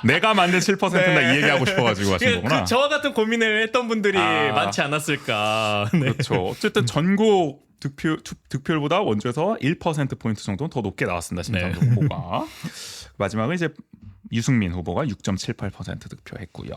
내가 만든 7%다 네. 이 얘기하고 싶어가지고 하신 거구나. 저와 같은 고민을 했던 분들이 많지 않았을까. 네. 그렇죠. 어쨌든 전국 득표율보다 원주에서 1%포인트 정도 더 높게 나왔습니다. 심상정 네. 후보가. 마지막은 이제 유승민 후보가 6.78% 득표했고요.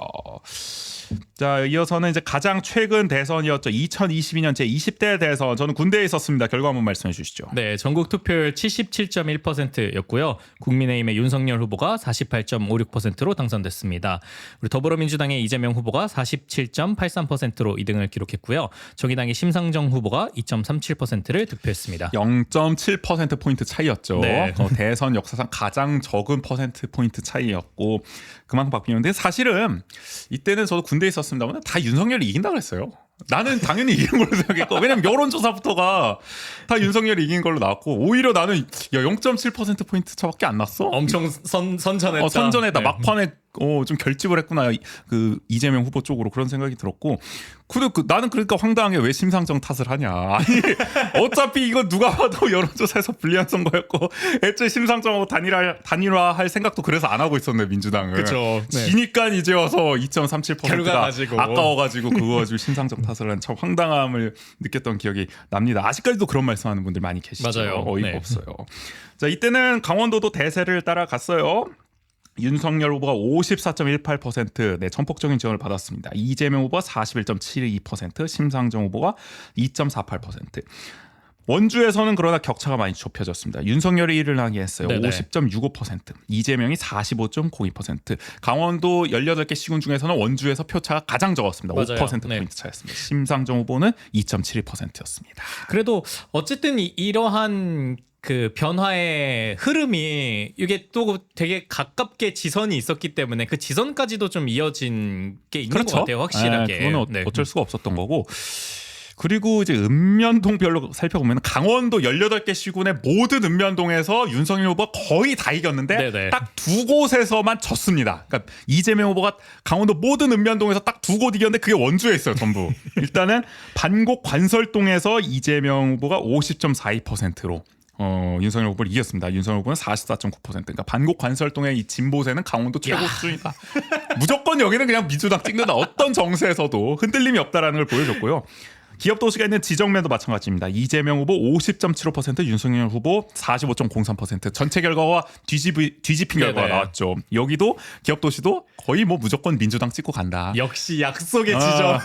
자, 이어서는 이제 가장 최근 대선이었죠. 2022년 제20대 대선. 저는 군대에 있었습니다. 결과 한번 말씀해 주시죠. 네, 전국 투표율 77.1%였고요. 국민의힘의 윤석열 후보가 48.56%로 당선됐습니다. 그리고 더불어민주당의 이재명 후보가 47.83%로 2등을 기록했고요. 정의당의 심상정 후보가 2.37%를 득표했습니다. 0.7%포인트 차이였죠. 네. 대선 역사상 가장 적은 퍼센트포인트 차이였고 그만큼 바뀌었는데 사실은 이때는 저도 군대에 있었습니다만 다 윤석열이 이긴다 그랬어요. 나는 당연히 이긴 걸로 생각했고 왜냐면 여론조사부터가 다 윤석열이 이긴 걸로 나왔고 오히려 나는 0.7%포인트 차밖에 안 났어. 엄청 선전했다. 선전에다 네. 막판에 좀 결집을 했구나 그 이재명 후보 쪽으로 그런 생각이 들었고 나는 그러니까 황당하게 왜 심상정 탓을 하냐. 아니 어차피 이거 누가 봐도 여론조사에서 불리한 선거였고 애초에 심상정하고 단일화할 생각도 그래서 안 하고 있었네 민주당은. 그렇죠. 네. 지니까 이제 와서 2.37%가 결과 가지고. 아까워가지고 그거 가지고 심상정 탓을 한 참 황당함을 느꼈던 기억이 납니다. 아직까지도 그런 말씀하는 분들 많이 계시죠. 맞아요. 어이가 네. 없어요. 자 이때는 강원도도 대세를 따라갔어요. 윤석열 후보가 54.18% 네, 전폭적인 지원을 받았습니다. 이재명 후보가 41.72%, 심상정 후보가 2.48%. 원주에서는 그러나 격차가 많이 좁혀졌습니다. 윤석열이 1위를 하게 했어요. 네네. 50.65%, 이재명이 45.02%. 강원도 18개 시군 중에서는 원주에서 표차가 가장 적었습니다. 맞아요. 5%포인트 네. 차였습니다. 심상정 후보는 2.72%였습니다. 그래도 어쨌든 이러한 그 변화의 흐름이 이게 또 되게 가깝게 지선이 있었기 때문에 그 지선까지도 좀 이어진 게 있는 것 같아요. 확실하게. 그거는 네. 어쩔 수가 없었던 거고. 그리고 이제 읍면동별로 살펴보면 강원도 18개 시군의 모든 읍면동에서 윤석열 후보가 거의 다 이겼는데 네네. 딱 두 곳에서만 졌습니다. 그러니까 이재명 후보가 강원도 모든 읍면동에서 딱 두 곳 이겼는데 그게 원주에 있어요, 전부. 일단은 반곡 관설동에서 이재명 후보가 50.42%로 윤석열 후보를 이겼습니다. 윤석열 후보는 44.9%. 그러니까 반곡 관설동의 이 진보세는 강원도 최고 수준이다. 무조건 여기는 그냥 민주당 찍는다. 어떤 정세에서도 흔들림이 없다라는 걸 보여줬고요. 기업 도시가 있는 지정면도 마찬가지입니다. 이재명 후보 50.75%, 윤석열 후보 45.03%. 전체 결과와 뒤집힌 결과가 네네. 나왔죠. 여기도 기업 도시도 거의 뭐 무조건 민주당 찍고 간다. 역시 약속의 지점.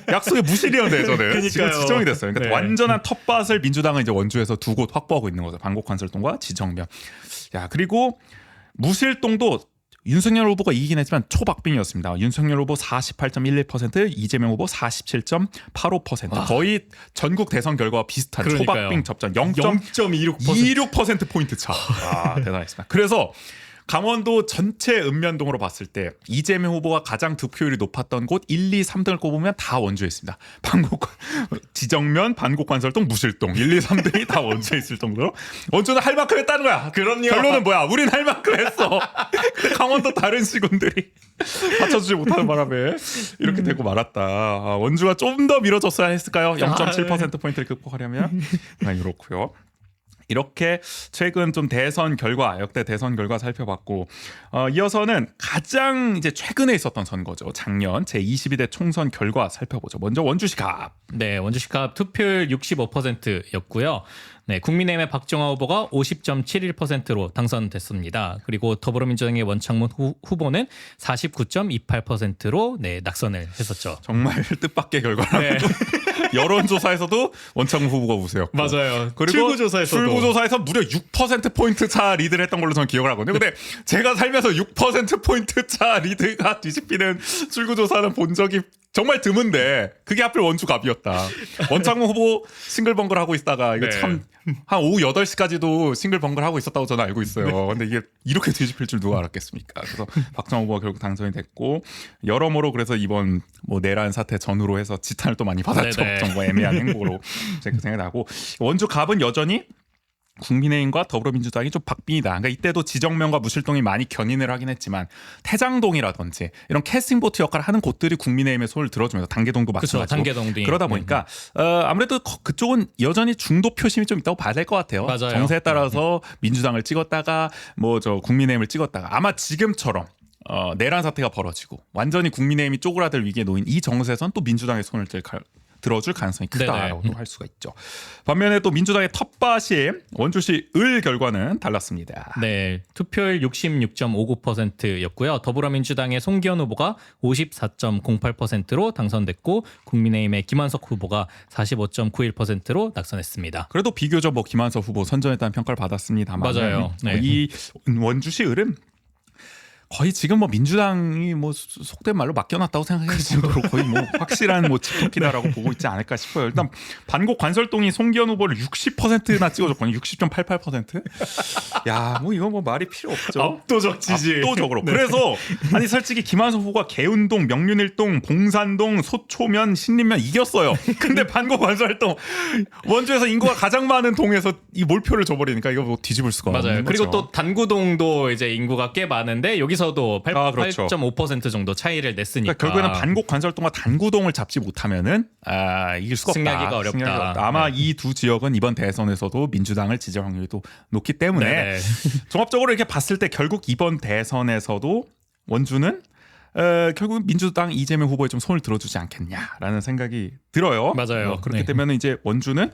약속의 무실이었는데 저는 그러니까요. 지금 지정이 됐어요. 그러니까 네. 완전한 텃밭을 민주당은 이제 원주에서 두 곳 확보하고 있는 거죠. 반곡관설동과 지정면. 야 그리고 무실동도 윤석열 후보가 이기긴 했지만 초박빙이었습니다. 윤석열 후보 48.11%, 이재명 후보 47.85%. 거의 전국 대선 결과와 비슷한 그러니까요. 초박빙 접전 0.26%. 26%포인트 차. 대단했습니다. 그래서 강원도 전체 읍면동으로 봤을 때 이재명 후보가 가장 득표율이 높았던 곳 1, 2, 3등을 꼽으면 다 원주에 있습니다. 지정면, 반곡관설동, 무실동 1, 2, 3등이 다 원주에 있을 정도로 원주는 할 만큼 했다는 거야. 그럼요. 결론은 뭐야? 우린 할 만큼 했어. 근데 강원도 다른 시군들이 받쳐주지 못하는 바람에 이렇게 되고 말았다. 원주가 좀 더 밀어줬어야 했을까요? 0.7%포인트를 극복하려면? 이렇고요. 이렇게 최근 좀 대선 결과, 역대 대선 결과 살펴봤고 이어서는 가장 이제 최근에 있었던 선거죠. 작년 제22대 총선 결과 살펴보죠. 먼저 원주시 갑. 네, 원주시 갑 투표율 65%였고요. 네, 국민의힘의 박정화 후보가 50.71%로 당선됐습니다. 그리고 더불어민주당의 원창문 후보는 49.28%로 네, 낙선을 했었죠. 정말 뜻밖의 결과라고. 네. 여론조사에서도 원창문 후보가 우세였고. 맞아요. 그리고 출구조사에서도. 출구조사에서 무려 6%포인트 차 리드를 했던 걸로 저는 기억을 하거든요. 근데 제가 살면서 6%포인트 차 리드가 뒤집히는 출구조사는 본 적이 정말 드문데 그게 하필 원주 갑이었다. 원창문 후보 싱글벙글 하고 있다가 이거 네. 참 한 오후 8시까지도 싱글벙글 하고 있었다고 저는 알고 있어요. 근데 이게 이렇게 뒤집힐 줄 누가 알았겠습니까? 그래서 박정화 후보가 결국 당선이 됐고 여러모로 그래서 이번 뭐 내란 사태 전후로 해서 지탄을 또 많이 받았죠. 네네. 정말 애매한 행보로 생각이 나고 원주 갑은 여전히 국민의힘과 더불어민주당이 좀 박빙이다. 그러니까 이때도 지정면과 무실동이 많이 견인을 하긴 했지만 태장동이라든지 이런 캐스팅보트 역할을 하는 곳들이 국민의힘의 손을 들어주면서 단계동도 그렇죠. 마찬가지고 단계동도 그러다 보니까 아무래도 그쪽은 여전히 중도 표심이 좀 있다고 봐야 될 것 같아요. 맞아요. 정세에 따라서 민주당을 찍었다가 뭐 저 국민의힘을 찍었다가 아마 지금처럼 내란 사태가 벌어지고 완전히 국민의힘이 쪼그라들 위기에 놓인 이 정세에선 또 민주당의 손을 들어줄 가능성이 크다라고 할 수가 있죠. 반면에 또 민주당의 텃밭이 원주시 을 결과는 달랐습니다. 네, 투표율 66.59%였고요. 더불어민주당의 송기현 후보가 54.08%로 당선됐고 국민의힘의 김한석 후보가 45.91%로 낙선했습니다. 그래도 비교적 뭐 김한석 후보 선전했다는 평가를 받았습니다만 맞아요. 네. 이 원주시 을은 거의 지금 뭐 민주당이 뭐 속된 말로 맡겨놨다고 생각할 정도로 거의 뭐 확실한 뭐 집토끼다라고 보고 있지 않을까 싶어요. 일단 반곡 관설동이 송기현 후보를 60%나 찍어줬거든요. 60.88%. 야, 뭐 이거 뭐 말이 필요 없죠. 압도적 지지. 압도적으로. 그래서 아니 솔직히 김한석 후보가 개운동, 명륜일동, 봉산동, 소초면, 신림면 이겼어요. 근데 반곡 관설동 원주에서 인구가 가장 많은 동에서 이 몰표를 줘버리니까 이거 뭐 뒤집을 수가 없는 맞아요. 거죠. 그리고 또 단구동도 이제 인구가 꽤 많은데 여기서 여기서도 그렇죠. 8.5% 정도 차이를 냈으니까 그러니까 결국에는 반곡 관절동과 단구동을 잡지 못하면은 이길 수가 없다. 승리하기가 어렵다. 아마 네. 이 두 지역은 이번 대선에서도 민주당을 지지할 확률이 또 높기 때문에 네네. 종합적으로 이렇게 봤을 때 결국 이번 대선에서도 원주는 결국 민주당 이재명 후보에 좀 손을 들어주지 않겠냐라는 생각이 들어요. 맞아요. 그렇기 네. 때문에 이제 원주는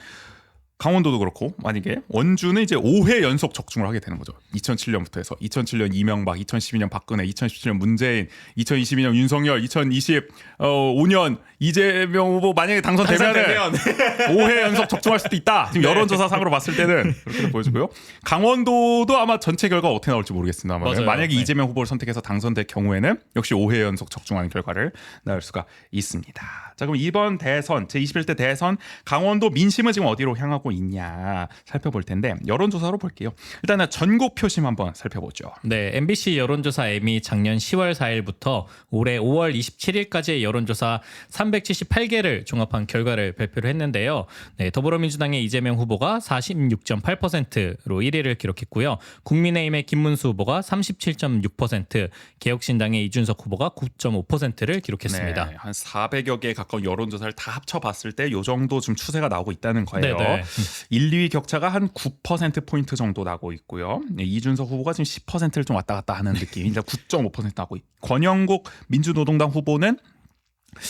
강원도도 그렇고 만약에 원주는 이제 5회 연속 적중을 하게 되는 거죠. 2007년부터 해서 2007년 이명박, 2012년 박근혜, 2017년 문재인, 2022년 윤석열, 2025년 이재명 후보 만약에 당선되면 5회 연속 적중할 수도 있다. 지금 여론조사상으로 봤을 때는 그렇게 보여지고요. 강원도도 아마 전체 결과가 어떻게 나올지 모르겠습니다. 맞아요. 만약에 네. 이재명 후보를 선택해서 당선될 경우에는 역시 5회 연속 적중하는 결과를 낳을 수가 있습니다. 자, 그럼 이번 대선 제21대 대선 강원도 민심은 지금 어디로 향하고 있냐 살펴볼 텐데 여론조사로 볼게요. 일단은 전국 표심 한번 살펴보죠. 네, MBC 여론조사 M이 작년 10월 4일부터 올해 5월 27일까지의 여론조사 378개를 종합한 결과를 발표를 했는데요. 네, 더불어민주당의 이재명 후보가 46.8%로 1위를 기록했고요. 국민의힘의 김문수 후보가 37.6%, 개혁신당의 이준석 후보가 9.5%를 기록했습니다. 네, 한 400여 개 가까운 여론조사를 다 합쳐봤을 때 이 정도 좀 추세가 나오고 있다는 거예요. 네네. 1, 2위 격차가 한 9%포인트 정도 나고 있고요. 네, 이준석 후보가 지금 10%를 좀 왔다 갔다 하는 느낌. 이제 9.5% 나고 있고 권영국 민주노동당 후보는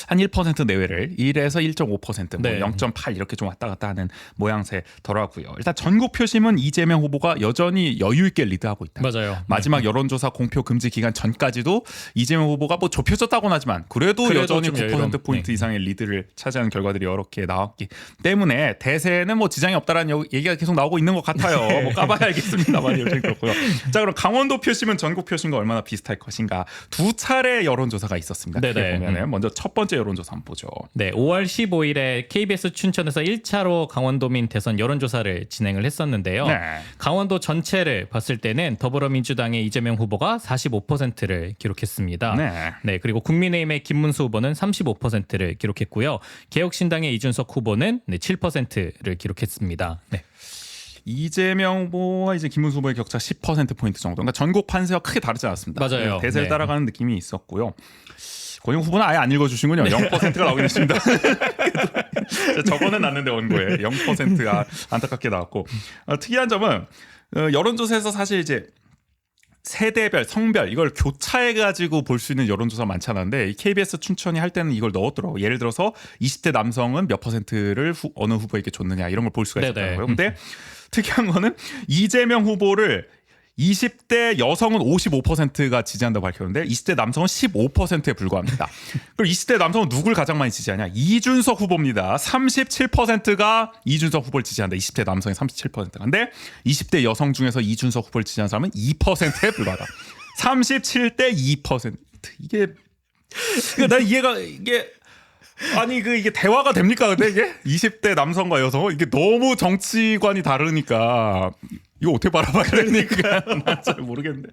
한 1% 내외를 1에서 1.5%, 뭐 네. 0.8 이렇게 좀 왔다 갔다 하는 모양새더라고요. 일단 전국 표심은 이재명 후보가 여전히 여유 있게 리드하고 있다. 맞아요. 마지막 여론조사 공표 금지 기간 전까지도 이재명 후보가 뭐 좁혀졌다고는 하지만 그래도 여전히 좀 9%포인트 이상의 리드를 차지하는 결과들이 여러 개 나왔기 때문에 대세는 뭐 지장이 없다라는 얘기가 계속 나오고 있는 것 같아요. 뭐 까봐야 알겠습니다만 여전히 그렇고요. 자, 그럼 강원도 표심은 전국 표심과 얼마나 비슷할 것인가. 두 차례 여론조사가 있었습니다. 네네. 보면은 먼저 첫 번째 여론조사 한번 보죠. 네, 5월 15일에 KBS 춘천에서 1차로 강원도민 대선 여론조사를 진행을 했었는데요. 네. 강원도 전체를 봤을 때는 더불어민주당의 이재명 후보가 45%를 기록했습니다. 네. 네, 그리고 국민의힘의 김문수 후보는 35%를 기록했고요. 개혁신당의 이준석 후보는 7%를 기록했습니다. 네. 이재명 후보와 이제 김문수 후보의 격차 10%포인트 정도. 그러니까 전국 판세와 크게 다르지 않았습니다. 맞아요. 대세를 네. 따라가는 느낌이 있었고요. 권영 후보는 아예 안 읽어주신군요. 0%가 나오긴 했습니다. 저거는 났는데 원고에 0%가 안타깝게 나왔고 특이한 점은 여론조사에서 사실 이제 세대별, 성별 이걸 교차해가지고 볼 수 있는 여론조사 많지 않았는데 KBS 춘천이 할 때는 이걸 넣었더라고요. 예를 들어서 20대 남성은 몇 %를 어느 후보에게 줬느냐 이런 걸 볼 수가 있었더라고요. 근데 특이한 거는 이재명 후보를 20대 여성은 55%가 지지한다고 밝혔는데 20대 남성은 15%에 불과합니다. 그리고 20대 남성은 누굴 가장 많이 지지하냐? 이준석 후보입니다. 37%가 이준석 후보를 지지한다. 20대 남성의 37%가. 근데 20대 여성 중에서 이준석 후보를 지지하는 사람은 2%에 불과하다. 37대 2%. 이게 나 이해가 이게 아니 이게 대화가 됩니까? 근데 이게 20대 남성과 여성 이게 너무 정치관이 다르니까 이거 어떻게 바라봐야 되니까 난 잘 모르겠는데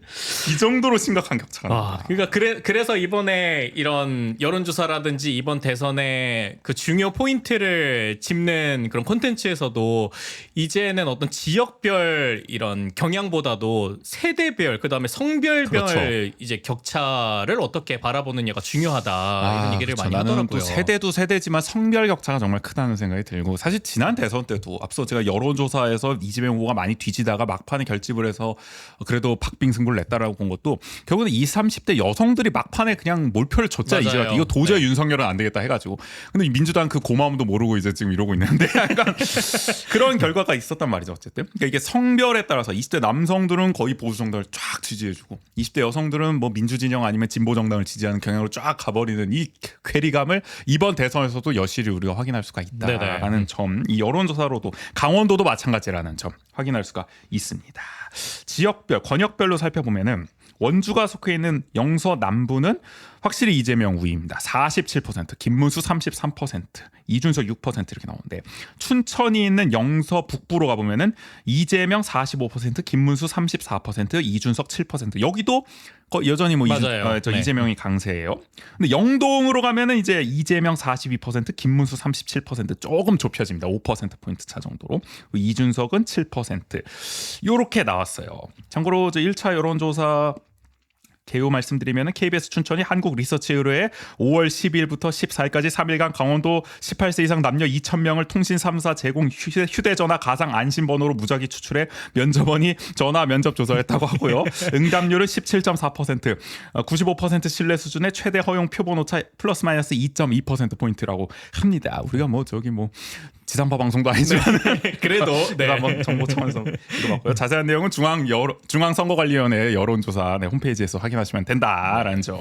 이 정도로 심각한 격차가. 그러니까 그래서 이번에 이런 여론조사라든지 이번 대선의 그 중요 포인트를 짚는 그런 콘텐츠에서도 이제는 어떤 지역별 이런 경향보다도 세대별 그다음에 성별별 그렇죠. 이제 격차를 어떻게 바라보느냐가 중요하다 이런 얘기를 그렇죠. 많이 나는 하더라고요. 또 세대도 세대지만 성별 격차가 정말 크다는 생각이 들고 사실 지난 대선 때도 앞서 제가 여론조사에서 이재명 후보가 많이 뒤지다가 막판에 결집을 해서 그래도 박빙 승부를 냈다라고 본 것도 결국은 20, 30대 여성들이 막판에 그냥 몰표를 줬자 맞아요. 이제 이거 도저히 네. 윤석열은 안 되겠다 해가지고 근데 민주당 그 고마움도 모르고 이제 지금 이러고 있는데 약간 그런 결과가 있었단 말이죠. 어쨌든 그러니까 이게 성별에 따라서 20대 남성들은 거의 보수 정당을 쫙 지지해주고 20대 여성들은 뭐 민주진영 아니면 진보 정당을 지지하는 경향으로 쫙 가버리는 이 괴리감을 이번 대선에서도 여실히 우리가 확인할 수가 있다라는 점, 이 여론조사로도 강원도도 마찬가지라는 점 확인할 수가 있습니다. 지역별, 권역별로 살펴보면은 원주가 속해 있는 영서 남부는 확실히 이재명 우위입니다. 47%, 김문수 33%, 이준석 6% 이렇게 나오는데 춘천이 있는 영서 북부로 가보면은 이재명 45%, 김문수 34%, 이준석 7%. 여기도 여전히 뭐 맞아요. 네. 이재명이 강세예요. 근데 영동으로 가면은 이제 이재명 42%, 김문수 37% 조금 좁혀집니다. 5%포인트 차 정도로. 이준석은 7%. 요렇게 나왔어요. 참고로 1차 여론조사 개요 말씀드리면 KBS 춘천이 한국 리서치 의뢰에 5월 10일부터 14일까지 3일간 강원도 18세 이상 남녀 2,000명을 통신 3사 제공 휴대전화 가상 안심번호로 무작위 추출해 면접원이 전화 면접 조사했다고 하고요. 응답률은 17.4%, 95% 신뢰 수준의 최대 허용 표본오차 플러스 마이너스 2.2%포인트라고 합니다. 우리가 뭐 저기 뭐 지상파 방송도 아니지만 그래도 네. 한번 정보청에서 읽어봤고요. 자세한 내용은 중앙선거관리위원회 여론조사 홈페이지에서 확인하시면 된다라는 점.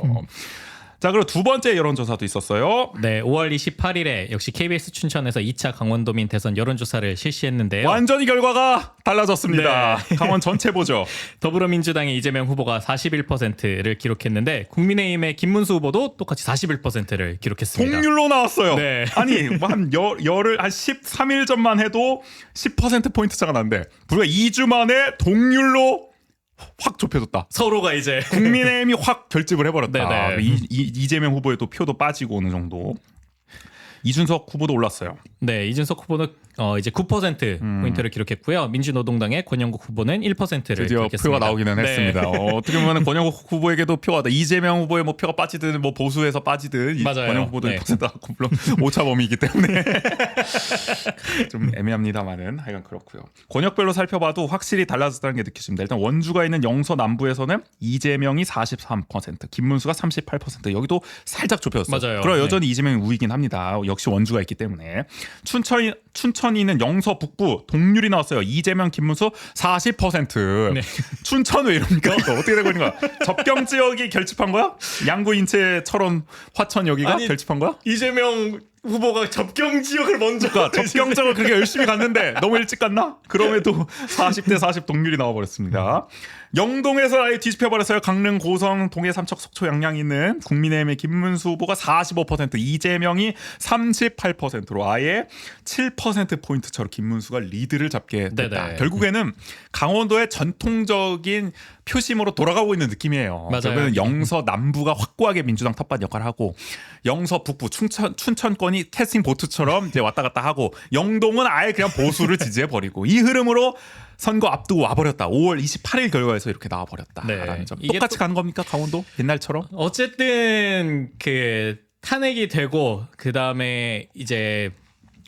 자, 그리고 두 번째 여론조사도 있었어요. 네, 5월 28일에 역시 KBS 춘천에서 2차 강원도민 대선 여론조사를 실시했는데요. 완전히 결과가 달라졌습니다. 네. 강원 전체 보죠. 더불어민주당의 이재명 후보가 41%를 기록했는데 국민의힘의 김문수 후보도 똑같이 41%를 기록했습니다. 동률로 나왔어요. 네. 아니 한 13일 전만 해도 10% 포인트 차가 났는데 불과 2주 만에 동률로 확 좁혀졌다. 서로가 이제 국민의힘이 확 결집을 해버렸다. 네네. 이재명 후보의 또 표도 빠지고 어느 정도. 이준석 후보도 올랐어요. 네, 이준석 후보는 이제 9% 포인트를 기록했고요. 민주노동당의 권영국 후보는 1%를 드디어 기록했습니다. 표가 나오기는 네. 했습니다. 어떻게 보면 권영국 후보에게도 표가 이재명 후보의 뭐 표가 빠지든 뭐 보수에서 빠지든 맞아요. 권영국 후보도 네. 1% 나왔고 물론 오차 범위이기 때문에 좀 애매합니다만은 하여간 그렇고요. 권역별로 살펴봐도 확실히 달라졌다는 게 느껴집니다. 일단 원주가 있는 영서 남부에서는 이재명이 43%, 김문수가 38%. 여기도 살짝 좁혀졌어요. 맞아요. 그럼 여전히 이재명이 우위긴 합니다. 역시 원주가 있기 때문에. 춘천이 있는 영서 북부 동률이 나왔어요. 이재명, 김문수 40%. 네. 춘천 왜 이럽니까? 이거 어떻게 되고 있는 거야? 접경 지역이 결집한 거야? 양구, 인체, 철원, 화천 여기가 아니, 결집한 거야? 이재명 후보가 접경 지역을 먼저 그러니까 접경 지역을 그렇게 열심히 갔는데 너무 일찍 갔나? 그럼에도 40대 40 동률이 나와버렸습니다. 영동에서 아예 뒤집혀버렸어요. 강릉, 고성, 동해, 삼척, 속초, 양양 있는 국민의힘의 김문수 후보가 45%, 이재명이 38%로 아예 7%포인트 차로 김문수가 리드를 잡게 됐다. 네네. 결국에는 강원도의 전통적인 표심으로 돌아가고 있는 느낌이에요. 맞아요. 결국에는 영서 남부가 확고하게 민주당 텃밭 역할을 하고 영서 북부 춘천권이 캐스팅 보트처럼 이제 왔다 갔다 하고 영동은 아예 그냥 보수를 지지해 버리고 이 흐름으로 선거 앞두고 와버렸다. 5월 28일 결과에서 이렇게 나와버렸다라는 네. 점. 이게 똑같이 가는 겁니까 강원도 옛날처럼? 어쨌든 그 탄핵이 되고 그 다음에 이제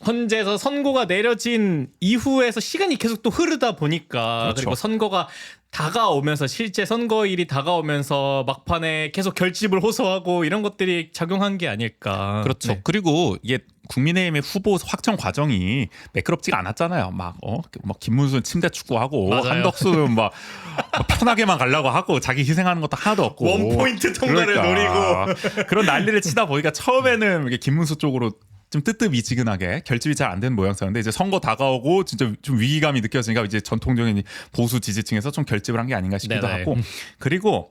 헌재에서 선고가 내려진 이후에서 시간이 계속 또 흐르다 보니까 그렇죠. 그리고 선거가 다가오면서 실제 선거일이 다가오면서 막판에 계속 결집을 호소하고 이런 것들이 작용한 게 아닐까. 그렇죠. 네. 그리고 이게 국민의힘의 후보 확정 과정이 매끄럽지가 않았잖아요. 막 김문수는 침대 축구하고 맞아요. 한덕수는 막 편하게만 가려고 하고 자기 희생하는 것도 하나도 없고 원포인트 통과를 노리고 그런 난리를 치다 보니까 처음에는 이게 김문수 쪽으로 좀 뜨뜻미지근하게 결집이 잘 안 되는 모양새였는데 이제 선거 다가오고 진짜 좀 위기감이 느껴지니까 이제 전통적인 보수 지지층에서 좀 결집을 한 게 아닌가 싶기도 네네. 하고 그리고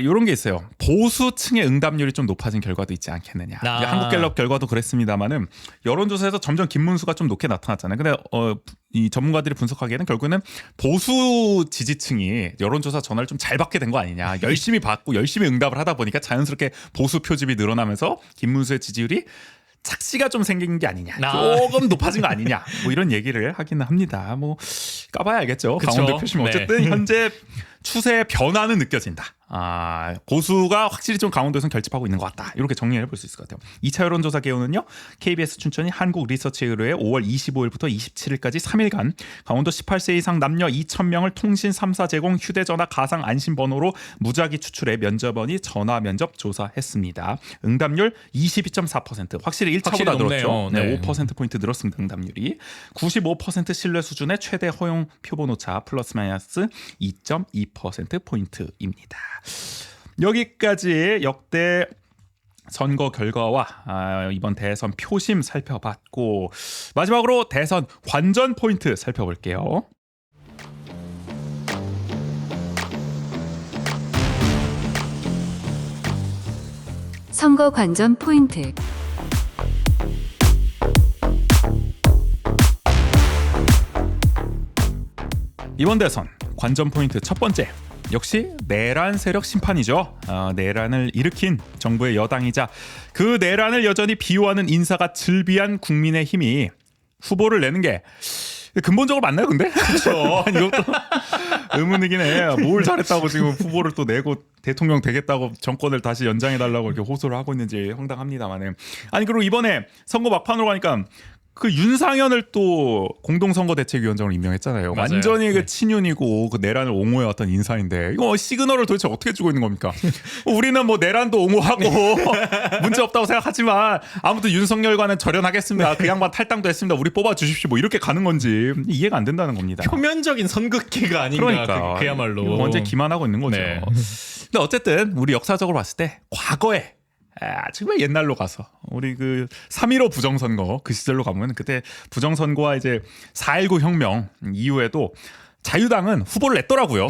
이런 게 있어요. 보수층의 응답률이 좀 높아진 결과도 있지 않겠느냐. 아. 이제 한국갤럽 결과도 그랬습니다만은 여론조사에서 점점 김문수가 좀 높게 나타났잖아요. 근데 이 전문가들이 분석하기에는 결국에는 보수 지지층이 여론조사 전화를 좀 잘 받게 된 거 아니냐. 열심히 받고 열심히 응답을 하다 보니까 자연스럽게 보수 표집이 늘어나면서 김문수의 지지율이 착시가 좀 생긴 게 아니냐. 조금 높아진 거 아니냐. 뭐 이런 얘기를 하기는 합니다. 뭐 까봐야 알겠죠. 그쵸? 강원도 표심 어쨌든 네. 현재 추세의 변화는 느껴진다. 보수가 확실히 좀 강원도에서는 결집하고 있는 것 같다. 이렇게 정리해 볼 수 있을 것 같아요. 2차 여론조사 개요는요. KBS 춘천이 한국 리서치 의뢰에 5월 25일부터 27일까지 3일간 강원도 18세 이상 남녀 2,000명을 통신 3사 제공 휴대전화 가상 안심번호로 무작위 추출해 면접원이 전화 면접 조사했습니다. 응답률 22.4%. 확실히 1차보다 확실히 늘었죠. 높네요. 네. 5%포인트 늘었습니다. 응답률이. 95% 신뢰 수준의 최대 허용 표본오차 플러스 마이너스 2.2%포인트입니다. 여기까지 역대 선거 결과와 이번 대선 표심 살펴봤고 마지막으로 대선 관전 포인트 살펴볼게요. 선거 관전 포인트. 이번 대선 관전 포인트 첫 번째 역시 내란 세력 심판이죠. 내란을 일으킨 정부의 여당이자 그 내란을 여전히 비호하는 인사가 즐비한 국민의힘이 후보를 내는 게 근본적으로 맞나요, 근데? 그렇죠. 이것도 의문이긴 해. 뭘 잘했다고 지금 후보를 또 내고 대통령 되겠다고 정권을 다시 연장해달라고 이렇게 호소를 하고 있는지 황당합니다만은. 아니 그리고 이번에 선거 막판으로 가니까 그 윤상현을 또 공동선거대책위원장으로 임명했잖아요. 맞아요. 완전히 그 네. 친윤이고 그 내란을 옹호해왔던 인사인데 이거 시그널을 도대체 어떻게 주고 있는 겁니까? 우리는 뭐 내란도 옹호하고 문제 없다고 생각하지만 아무튼 윤석열과는 절연하겠습니다. 그 양반 탈당도 했습니다. 우리 뽑아주십시오. 뭐 이렇게 가는 건지 이해가 안 된다는 겁니다. 표면적인 선긋기가 아닌가. 그러니까 그야말로 언제 기만하고 있는 거죠. 네. 근데 어쨌든 우리 역사적으로 봤을 때 과거에 정말 옛날로 가서 우리 그 3.15 부정선거 그 시절로 가면 그때 부정선거와 이제 4.19 혁명 이후에도 자유당은 후보를 냈더라고요.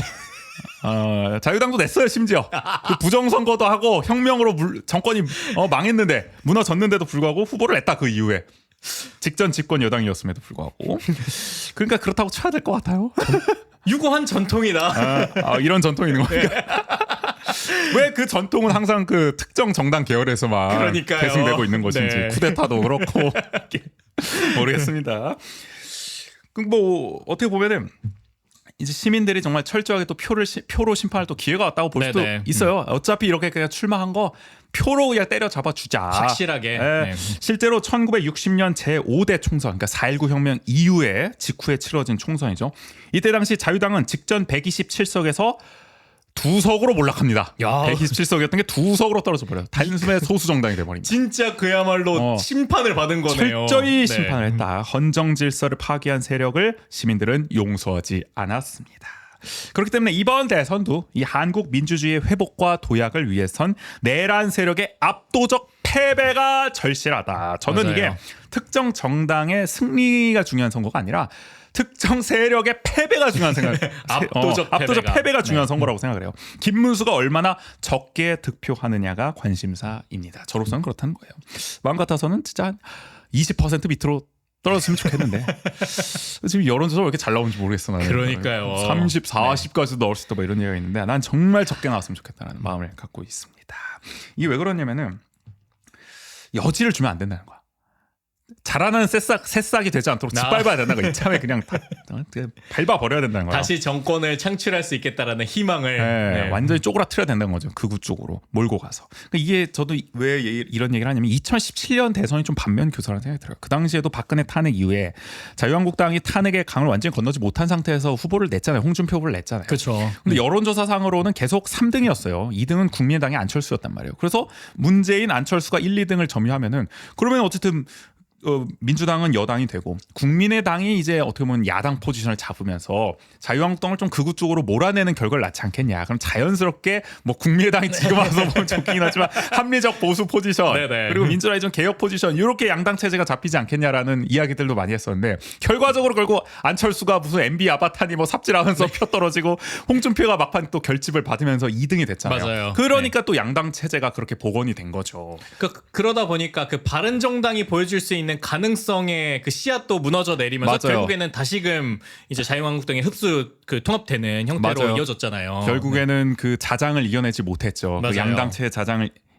자유당도 냈어요 심지어. 그 부정선거도 하고 혁명으로 정권이 망했는데 무너졌는데도 불구하고 후보를 냈다 그 이후에. 직전 집권 여당이었음에도 불구하고. 그러니까 그렇다고 쳐야 될 것 같아요. 유구한 전통이다. 이런 전통이 있는 겁니까? 왜 그 전통은 항상 그 특정 정당 계열에서만 그러니까요. 계승되고 있는 것인지 네. 쿠데타도 그렇고 모르겠습니다. 뭐 어떻게 보면은 이제 시민들이 정말 철저하게 또 표로 심판할 또 기회가 왔다고 볼 수도 네네. 있어요. 어차피 이렇게 그냥 출마한 거 표로 그냥 때려 잡아 주자. 확실하게. 네. 네. 실제로 1960년 제5대 총선, 그러니까 4.19 혁명 이후에 직후에 치러진 총선이죠. 이때 당시 자유당은 직전 127석에서 2석으로 몰락합니다. 야. 127석이었던 게 2석으로 떨어져 버려요. 단숨에 소수 정당이 돼버립니다. 진짜 그야말로 심판을 받은 거네요. 철저히 네. 심판을 했다. 헌정 질서를 파괴한 세력을 시민들은 용서하지 않았습니다. 그렇기 때문에 이번 대선도 이 한국 민주주의의 회복과 도약을 위해선 내란 세력의 압도적 패배가 절실하다. 저는 맞아요. 이게 특정 정당의 승리가 중요한 선거가 아니라 특정 세력의 패배가 중요한 생각. 압도적 압도적 패배가 중요한 네. 선거라고 생각을 해요. 김문수가 얼마나 적게 득표하느냐가 관심사입니다. 저로서는 그렇다는 거예요. 마음 같아서는 진짜 한 20% 밑으로 떨어졌으면 좋겠는데 지금 여론조사 왜 이렇게 잘 나오는지 모르겠어. 나는. 그러니까요. 30, 40까지도 넣을 수 있다 뭐 이런 얘기가 있는데 난 정말 적게 나왔으면 좋겠다는 마음을 갖고 있습니다. 이게 왜 그러냐면은 여지를 주면 안 된다는 거야. 자라는 새싹이 되지 않도록 짓밟아야 된다는 거야. 이참에 그냥 밟아 버려야 된다는 거야. 다시 정권을 창출할 수 있겠다라는 희망을 네, 완전히 쪼그라뜨려야 된다는 거죠. 극우 쪽으로 몰고 가서. 그러니까 이게 저도 왜 이런 얘기를 하냐면 2017년 대선이 좀 반면 교사라는 생각이 들어요. 그 당시에도 박근혜 탄핵 이후에 자유한국당이 탄핵의 강을 완전히 건너지 못한 상태에서 후보를 냈잖아요. 홍준표 후보를 냈잖아요. 그렇죠. 근데 여론조사상으로는 계속 3등이었어요. 2등은 국민의당이 안철수였단 말이에요. 그래서 문재인, 안철수가 1, 2등을 점유하면은 그러면 어쨌든 민주당은 여당이 되고 국민의당이 이제 어떻게 보면 야당 포지션을 잡으면서 자유한국당을 좀 극우 쪽으로 몰아내는 결과를 낳지 않겠냐. 그럼 자연스럽게 뭐 국민의당이 지금 와서 보면 좋긴 하지만 합리적 보수 포지션 네네. 그리고 민주당이 좀 개혁 포지션 이렇게 양당 체제가 잡히지 않겠냐라는 이야기들도 많이 했었는데 결과적으로 결국 안철수가 무슨 MB 아바타니 뭐 삽질하면서 표 떨어지고 홍준표가 막판 또 결집을 받으면서 2등이 됐잖아요. 맞아요. 그러니까 또 양당 체제가 그렇게 복원이 된 거죠. 그러다 보니까 그 바른정당이 보여줄 수 있는 가능성의 그 씨앗도 무너져 내리면서 맞아요. 결국에는 다시금 이제 자유한국당의 흡수 그 통합되는 형태로 맞아요. 이어졌잖아요. 결국에는 그 자장을 이겨내지 못했죠. 그 맞아요.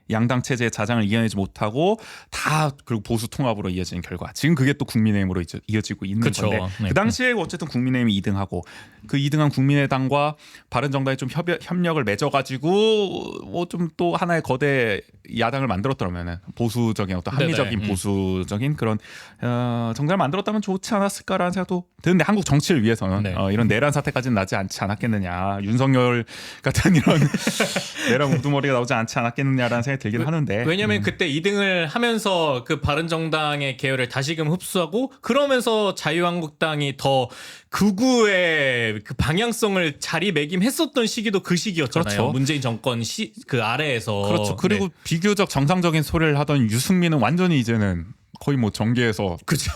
양당 체제의 자장을 이겨내지 못하고 다 그리고 보수 통합으로 이어진 결과. 지금 그게 또 국민의힘으로 이어지고 있는 그쵸. 건데 네. 그 당시에 어쨌든 국민의힘이 2등하고 그 2등한 국민의당과 바른정당이 좀 협력을 맺어가지고 뭐 좀 또 하나의 거대 야당을 만들었더라면은 보수적인 어떤 합리적인 네네. 보수적인 그런 정당을 만들었다면 좋지 않았을까라는 생각도 드는데 한국 정치를 위해서는 네. 이런 내란 사태까지는 나지 않지 않았겠느냐. 윤석열 같은 이런 내란 우두머리가 나오지 않지 않았겠느냐라는 생각이 들긴 하는데 왜냐면 그때 2등을 하면서 그 바른정당의 계열을 다시금 흡수하고 그러면서 자유한국당이 더 극우의 그 방향성을 자리매김했었던 시기도 그 시기였잖아요. 그렇죠. 문재인 정권 그 아래에서. 그렇죠. 그리고 네. 비교적 정상적인 소리를 하던 유승민은 완전히 이제는 거의 뭐 정계에서 그죠.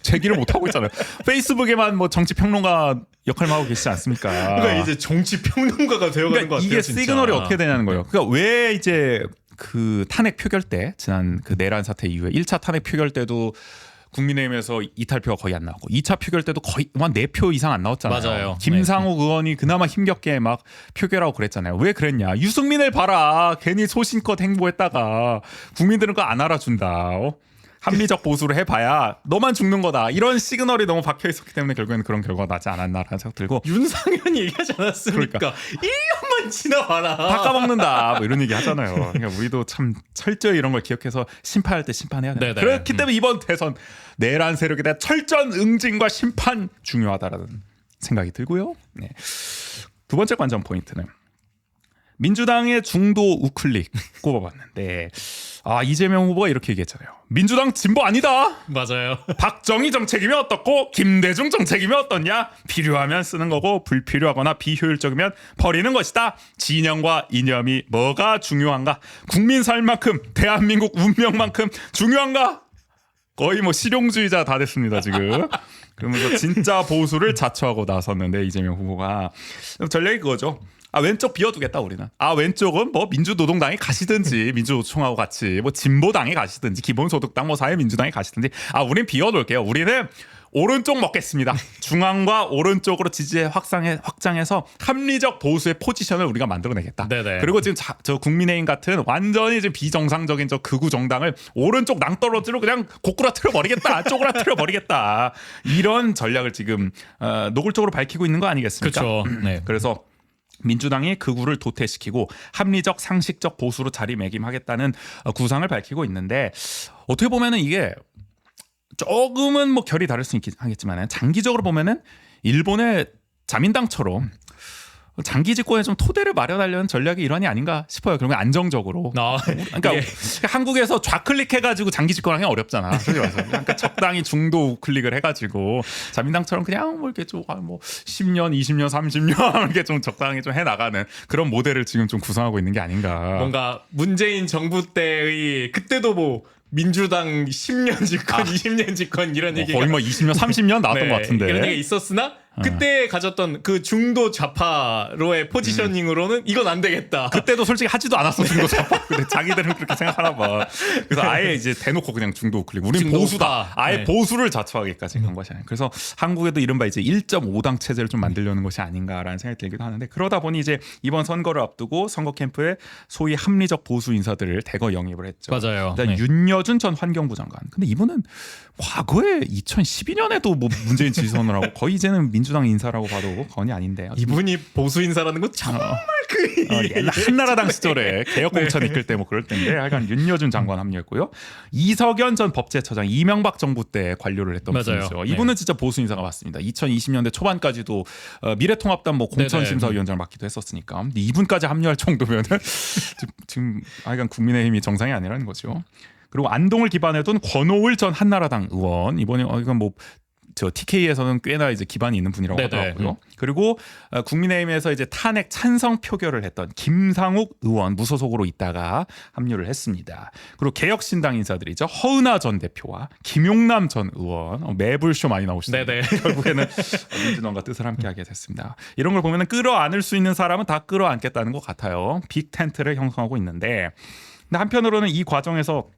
제기를 못 하고 있잖아요. 페이스북에만 뭐 정치 평론가 역할만 하고 계시지 않습니까? 그러니까 이제 정치 평론가가 되어가는 것 그러니까 같아요. 이게 진짜. 시그널이 어떻게 되냐는 거예요. 그러니까 왜 이제 그 탄핵 표결 때 지난 그 내란 사태 이후에 1차 탄핵 표결 때도 국민의힘에서 이탈표가 거의 안 나오고 2차 표결 때도 거의 한 4표 이상 안 나왔잖아요. 맞아요. 김상욱 의원이 그나마 힘겹게 막 표결하고 그랬잖아요. 왜 그랬냐. 유승민을 봐라. 괜히 소신껏 행보했다가 국민들은 그거 안 알아준다. 합리적 보수를 해봐야 너만 죽는 거다. 이런 시그널이 너무 박혀 있었기 때문에 결국에는 그런 결과가 나지 않았나라는 생각 들고 윤상현이 얘기하지 않았습니까? 그러니까. 1년만 지나봐라. 다 까먹는다. 뭐 이런 얘기 하잖아요. 그러니까 우리도 참 철저히 이런 걸 기억해서 심판할 때 심판해야 된다. 네네. 그렇기 때문에 이번 대선 내란 세력에 대한 철저한 응징과 심판 중요하다라는 생각이 들고요. 네. 두 번째 관전 포인트는 민주당의 중도 우클릭 꼽아봤는데 이재명 후보가 이렇게 얘기했잖아요. 민주당 진보 아니다. 맞아요. 박정희 정책이면 어떻고 김대중 정책이면 어떻냐. 필요하면 쓰는 거고 불필요하거나 비효율적이면 버리는 것이다. 진영과 이념이 뭐가 중요한가. 국민 삶만큼 대한민국 운명만큼 중요한가. 거의 뭐 실용주의자 다 됐습니다 지금. 그러면서 진짜 보수를 자처하고 나섰는데 이재명 후보가 전략이 그거죠. 왼쪽 비워두겠다 우리는. 왼쪽은 뭐 민주노동당이 가시든지 민주노총하고 같이 뭐 진보당이 가시든지 기본소득당 뭐 사회민주당이 가시든지 우린 비워놓을게요. 우리는 오른쪽 먹겠습니다. 중앙과 오른쪽으로 지지에 확장해서 합리적 보수의 포지션을 우리가 만들어내겠다. 네네. 그리고 지금 저 국민의힘 같은 완전히 지금 비정상적인 저 극우 정당을 오른쪽 낭떠러지로 그냥 고꾸라트려 버리겠다. 쪼그라트려 버리겠다. 이런 전략을 지금 노골적으로 밝히고 있는 거 아니겠습니까? 그렇죠. 네. 그래서 민주당이 극우를 도태시키고 합리적 상식적 보수로 자리매김하겠다는 구상을 밝히고 있는데 어떻게 보면은 이게 조금은 뭐 결이 다를 수 있겠지만 장기적으로 보면은 일본의 자민당처럼 장기 집권에 좀 토대를 마련하려는 전략이 일환이 아닌가 싶어요. 그러면 안정적으로. 그러니까 한국에서 좌클릭해가지고 장기 집권하기 어렵잖아. 그러니까 적당히 중도 우클릭을 해가지고 자민당처럼 그냥 뭐 이렇게 좀 뭐 10년, 20년, 30년 이렇게 좀 적당히 좀 해나가는 그런 모델을 지금 좀 구성하고 있는 게 아닌가. 뭔가 문재인 정부 때의 그때도 뭐 민주당 10년 집권, 20년 집권 이런 얘기가 거의 뭐 20년, 30년 나왔던 것 같은데. 이런 얘기가 있었으나 그때 가졌던 그 중도 좌파로의 포지셔닝으로는 이건 안 되겠다. 그때도 솔직히 하지도 않았어 중도 좌파. 근데 자기들은 그렇게 생각하나 봐. 그래서 아예 이제 대놓고 그냥 중도 우클릭. 우린 중도 보수다. 우파. 아예 네. 보수를 자처하기까지 간 것이 아니에요. 그래서 한국에도 이른바 이제 1.5당 체제를 좀 만들려는 것이 아닌가라는 생각이 들기도 하는데 그러다 보니 이제 이번 선거를 앞두고 선거 캠프에 소위 합리적 보수 인사들을 대거 영입을 했죠. 맞아요. 일단 네. 윤여준 전 환경부 장관. 근데 이분은 과거에 2012년에도 뭐 문재인 지지선을 하고 거의 이제는 민주당 인사라고 봐도 과언이 아닌데. 이분이 보수 인사라는 건 정말 옛날 한나라당 시절에 개혁공천 이끌 때 뭐 그럴 때인데 하여간 윤여준 장관 합류했고요. 이석연 전 법제처장 이명박 정부 때 관료를 했던 맞아요. 분이죠. 네. 이분은 진짜 보수 인사가 맞습니다. 2020년대 초반까지도 미래통합당 뭐 공천심사위원장을 맡기도 했었으니까. 근데 이분까지 합류할 정도면은 지금 하여간 국민의힘이 정상이 아니라는 거죠. 그리고 안동을 기반에 둔 권오을 전 한나라당 의원 이번에 이건 뭐 저 TK에서는 꽤나 이제 기반이 있는 분이라고 네네. 하더라고요. 그리고 국민의힘에서 이제 탄핵 찬성 표결을 했던 김상욱 의원 무소속으로 있다가 합류를 했습니다. 그리고 개혁신당 인사들이죠. 허은하 전 대표와 김용남 전 의원 매불쇼 많이 나오시죠. 네네. 결국에는 민주당과 뜻을 함께하게 됐습니다. 이런 걸 보면은 끌어안을 수 있는 사람은 다 끌어안겠다는 것 같아요. 빅 텐트를 형성하고 있는데 근데 한편으로는 이 과정에서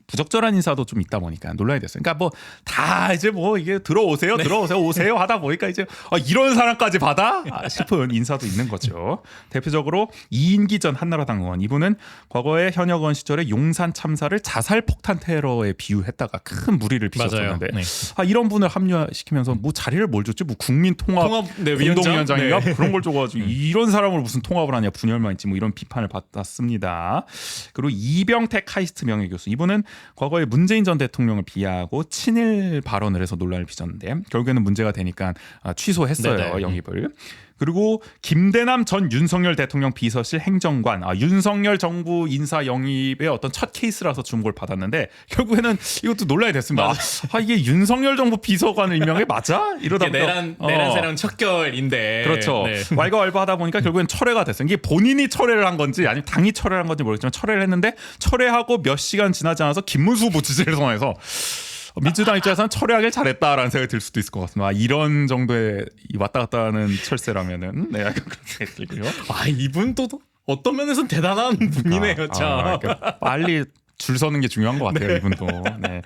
부적절한 인사도 좀 있다 보니까 논란이 됐어요. 그러니까 뭐 다 이제 뭐 이게 들어오세요 오세요 하다 보니까 이제 이런 사람까지 받아 싶은 인사도 있는 거죠. 대표적으로 이인기 전 한나라당 의원 이분은 과거에 현역 의원 시절에 용산 참사를 자살 폭탄 테러에 비유했다가 큰 무리를 빚었었는데 네. 이런 분을 합류시키면서 뭐 자리를 뭘 줬지 뭐 국민통합 네, 공동위원장인가 네. 그런 걸 줘가지고 이런 사람을 무슨 통합을 하냐 분열만 있지 뭐 이런 비판을 받았습니다. 그리고 이병택 카이스트 명예교수 이분은 과거에 문재인 전 대통령을 비하하고 친일 발언을 해서 논란을 빚었는데 결국에는 문제가 되니까 취소했어요. 네네. 영입을. 그리고 김대남 전 윤석열 대통령 비서실 행정관 윤석열 정부 인사 영입의 어떤 첫 케이스라서 주목을 받았는데 결국에는 이것도 논란이 됐습니다. 이게 윤석열 정부 비서관을 임명해 맞아? 이러다 보니까 내란세랑 척결인데 그렇죠. 네. 왈가왈부하다 보니까 결국엔 철회가 됐어요. 이게 본인이 철회를 한 건지 아니면 당이 철회를 한 건지 모르겠지만 철회를 했는데 철회하고 몇 시간 지나지 않아서 김문수 후보 지지를 선언해서 민주당 입장에서는 철회하길 잘했다라는 생각이 들 수도 있을 것 같습니다. 이런 정도의 왔다 갔다 하는 철새라면은 네, 약간 그런 생각이 들고요. 이분도 어떤 면에서는 대단한 분이네요. 참. 빨리 줄 서는 게 중요한 것 같아요. 이분도. 네.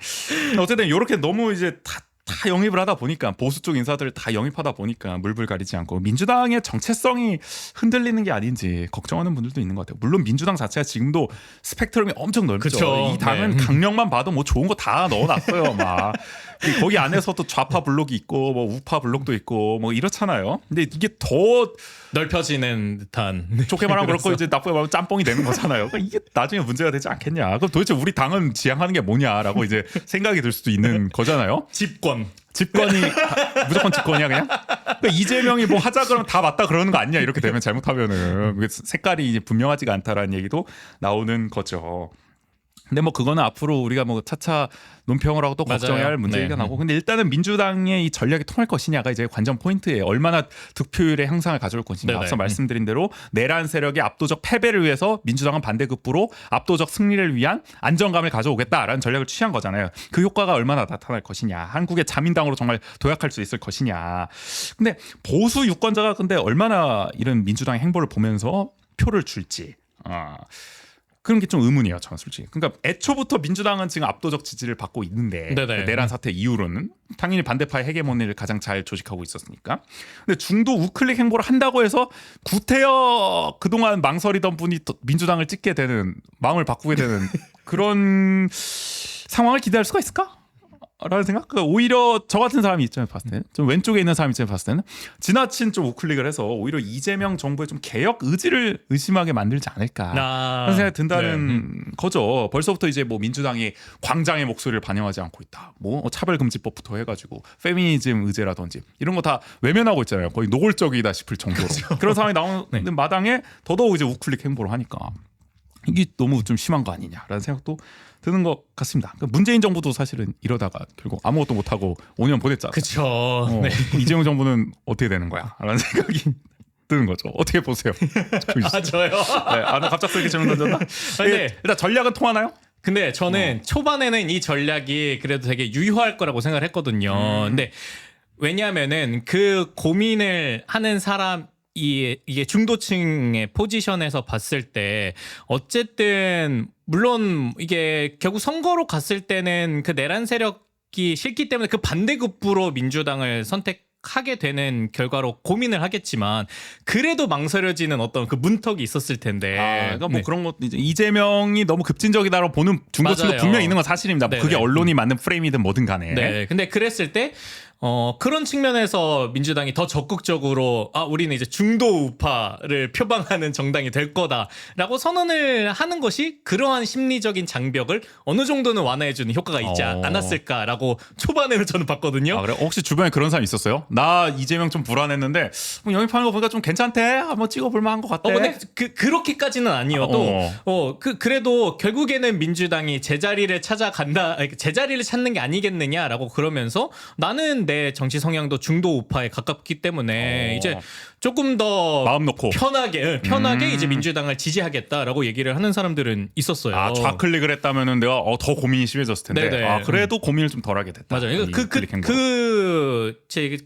어쨌든 이렇게 너무 이제 다 다 영입을 하다 보니까 보수 쪽 인사들 다 영입하다 보니까 물불 가리지 않고 민주당의 정체성이 흔들리는 게 아닌지 걱정하는 분들도 있는 것 같아요. 물론 민주당 자체가 지금도 스펙트럼이 엄청 넓죠. 그쵸. 이 당은 네. 강령만 봐도 뭐 좋은 거 다 넣어놨어요. 막 거기 안에서도 좌파 블록이 있고 뭐 우파 블록도 있고 뭐 이렇잖아요. 근데 이게 더 넓혀지는 듯한 좋게 말하면 그렇고 이제 나쁘게 말하면 짬뽕이 되는 거잖아요. 그러니까 이게 나중에 문제가 되지 않겠냐. 그럼 도대체 우리 당은 지향하는 게 뭐냐라고 이제 생각이 들 수도 있는 거잖아요. 집권이 무조건 집권이야 그냥? 그러니까 이재명이 뭐 하자 그러면 다 맞다 그러는 거 아니냐 이렇게 되면 잘못하면은 색깔이 이제 분명하지가 않다라는 얘기도 나오는 거죠. 근데 뭐 그거는 앞으로 우리가 뭐 차차 논평을 하고 또 걱정해야 할 맞아요. 문제이긴 네. 하고 근데 일단은 민주당의 이 전략이 통할 것이냐가 이제 관전 포인트예요. 얼마나 득표율의 향상을 가져올 것이냐. 네네. 앞서 말씀드린 대로 내란 세력의 압도적 패배를 위해서 민주당은 반대급부로 압도적 승리를 위한 안정감을 가져오겠다라는 전략을 취한 거잖아요. 그 효과가 얼마나 나타날 것이냐. 한국의 자민당으로 정말 도약할 수 있을 것이냐. 근데 보수 유권자가 근데 얼마나 이런 민주당의 행보를 보면서 표를 줄지. 그런 게 좀 의문이에요, 저는 솔직히. 그러니까 애초부터 민주당은 지금 압도적 지지를 받고 있는데 네네. 내란 사태 이후로는 당연히 반대파의 헤게모니를 가장 잘 조직하고 있었으니까. 근데 중도 우클릭 행보를 한다고 해서 구태여 그동안 망설이던 분이 또 민주당을 찍게 되는 마음을 바꾸게 되는 그런 상황을 기대할 수가 있을까? 라는 생각? 그러니까 오히려 저 같은 사람이 있잖아요 봤을 때는 좀 왼쪽에 있는 사람이 있잖아요 봤을 때는 지나친 좀 우클릭을 해서 오히려 이재명 정부의 좀 개혁 의지를 의심하게 만들지 않을까 하는 생각이 든다는 거죠. 벌써부터 이제 뭐 민주당이 광장의 목소리를 반영하지 않고 있다. 뭐 차별금지법부터 해가지고 페미니즘 의제라든지 이런 거 다 외면하고 있잖아요. 거의 노골적이다 싶을 정도로 그런 상황이 나오는 마당에 더더욱 이제 우클릭 행보를 하니까 이게 너무 좀 심한 거 아니냐라는 생각도 드는 것 같습니다. 그러니까 문재인 정부도 사실은 이러다가 결국 아무것도 못하고 5년 보냈잖아요. 그렇죠. 네. 이재명 정부는 어떻게 되는 거야? 라는 생각이 드는 거죠. 어떻게 보세요? 저요. 네, 나 갑작스럽게 질문 던졌나? 네. 일단 전략은 통하나요? 근데 저는 초반에는 이 전략이 그래도 되게 유효할 거라고 생각을 했거든요. 근데 왜냐하면은 그 고민을 하는 사람 이게 중도층의 포지션에서 봤을 때 어쨌든 물론 이게 결국 선거로 갔을 때는 그 내란 세력이 싫기 때문에 그 반대급부로 민주당을 선택하게 되는 결과로 고민을 하겠지만 그래도 망설여지는 어떤 그 문턱이 있었을 텐데. 그러니까 뭐 그런 것 이제 이재명이 너무 급진적이다라고 보는 중도층도 맞아요. 분명히 있는 건 사실입니다. 네네. 그게 언론이 만든 프레임이든 뭐든 간에. 네. 근데 그랬을 때 그런 측면에서 민주당이 더 적극적으로 우리는 이제 중도 우파를 표방하는 정당이 될 거다라고 선언을 하는 것이 그러한 심리적인 장벽을 어느 정도는 완화해주는 효과가 있지 않았을까라고 초반에는 저는 봤거든요. 그래? 혹시 주변에 그런 사람 있었어요? 나 이재명 좀 불안했는데 뭐 영입하는 거 보니까 좀 괜찮대. 한번 찍어볼 만한 것 같대. 근데 그렇게까지는 아니어도 그래도 결국에는 민주당이 제자리를 찾아간다, 제자리를 찾는 게 아니겠느냐라고 그러면서 나는 내 정치 성향도 중도 우파에 가깝기 때문에 이제 조금 더 마음 놓고 편하게 이제 민주당을 지지하겠다라고 얘기를 하는 사람들은 있었어요. 좌클릭을 했다면은 내가 더 고민이 심해졌을 텐데. 네네. 그래도 고민을 좀 덜하게 됐다. 맞아요. 제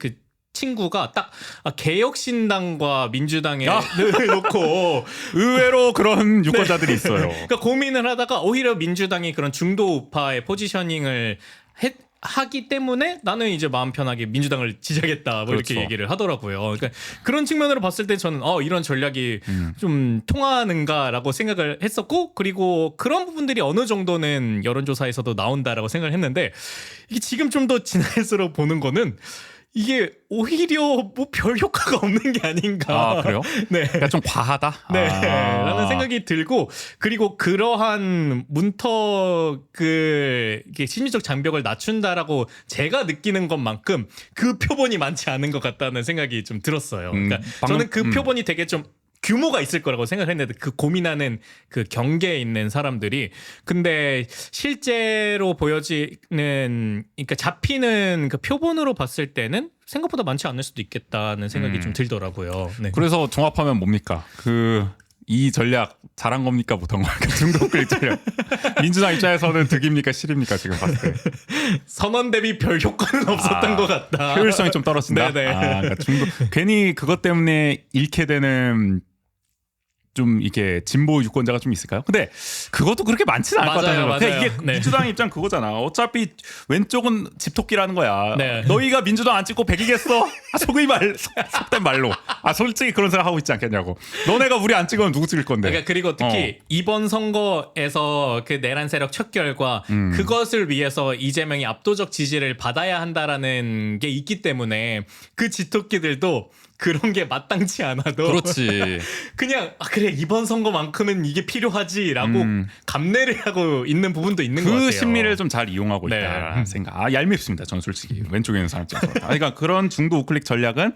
친구가 딱 개혁신당과 민주당에 놓고 의외로 그런 유권자들이 있어요. 그러니까 고민을 하다가 오히려 민주당이 그런 중도 우파의 포지셔닝을 하기 때문에 나는 이제 마음 편하게 민주당을 지지하겠다 뭐 이렇게 그렇죠. 얘기를 하더라고요. 그러니까 그런 측면으로 봤을 때 저는 이런 전략이 좀 통하는가라고 생각을 했었고 그리고 그런 부분들이 어느 정도는 여론조사에서도 나온다라고 생각을 했는데 이게 지금 좀 더 지날수록 보는 거는 이게 오히려 뭐 별 효과가 없는 게 아닌가. 그래요? 네. 그러니까 좀 과하다. 네. 라는 생각이 들고 그리고 그러한 이게 심리적 장벽을 낮춘다라고 제가 느끼는 것만큼 그 표본이 많지 않은 것 같다는 생각이 좀 들었어요. 그러니까 저는 그 표본이 되게 좀 규모가 있을 거라고 생각했는데 그 고민하는 그 경계에 있는 사람들이 근데 실제로 보여지는 그러니까 잡히는 그 표본으로 봤을 때는 생각보다 많지 않을 수도 있겠다는 생각이 좀 들더라고요. 네. 그래서 종합하면 뭡니까? 이 전략 잘한 겁니까 못한 겁니까? 중도클릭 전략. 민주당 입장에서는 득입니까 실입니까 지금 봤을 때? 선언 대비 별 효과는 없었던 것 같다. 효율성이 좀 떨어진다. 네네. 그러니까 괜히 그것 때문에 잃게 되는 좀 이게 진보 유권자가 좀 있을까요? 근데 그것도 그렇게 많지는 않을 것 맞아요, 같아요. 그냥 맞아요. 이게 네. 민주당 입장 그거잖아. 어차피 왼쪽은 집토끼라는 거야. 네. 너희가 민주당 안 찍고 100이겠어? 속된 말로. 솔직히 그런 생각 하고 있지 않겠냐고. 너네가 우리 안 찍으면 누구 찍을 건데? 그러니까 그리고 특히 이번 선거에서 그 내란 세력 척결과 음. 그것을 위해서 이재명이 압도적 지지를 받아야 한다라는 게 있기 때문에 그 지토끼들도 그런 게 마땅치 않아도 그렇지. 그냥 그래 이번 선거만큼은 이게 필요하지라고 감내를 하고 있는 부분도 있는 것 같아요. 그 심리를 좀 잘 이용하고 네. 있다 생각. 얄밉습니다. 저는 솔직히 왼쪽에 있는 사람 입장에서. 그러니까 그런 중도 우클릭 전략은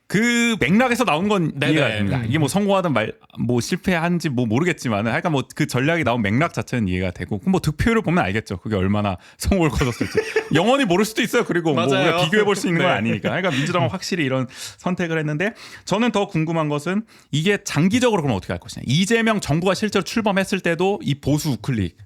그 맥락에서 나온 건 네네. 이해가 됩니다. 이게 뭐 성공하든 뭐 실패한지 뭐 모르겠지만, 하여간 뭐 그 전략이 나온 맥락 자체는 이해가 되고, 뭐 득표율을 보면 알겠죠. 그게 얼마나 성공을 거뒀을지. 영원히 모를 수도 있어요. 그리고 뭐 맞아요. 우리가 비교해 볼 수 있는 건 네. 아니니까. 그러니까 민주당은 확실히 이런 선택을 했는데, 저는 더 궁금한 것은 이게 장기적으로 그러면 어떻게 할 것이냐. 이재명 정부가 실제로 출범했을 때도 이 보수 우클릭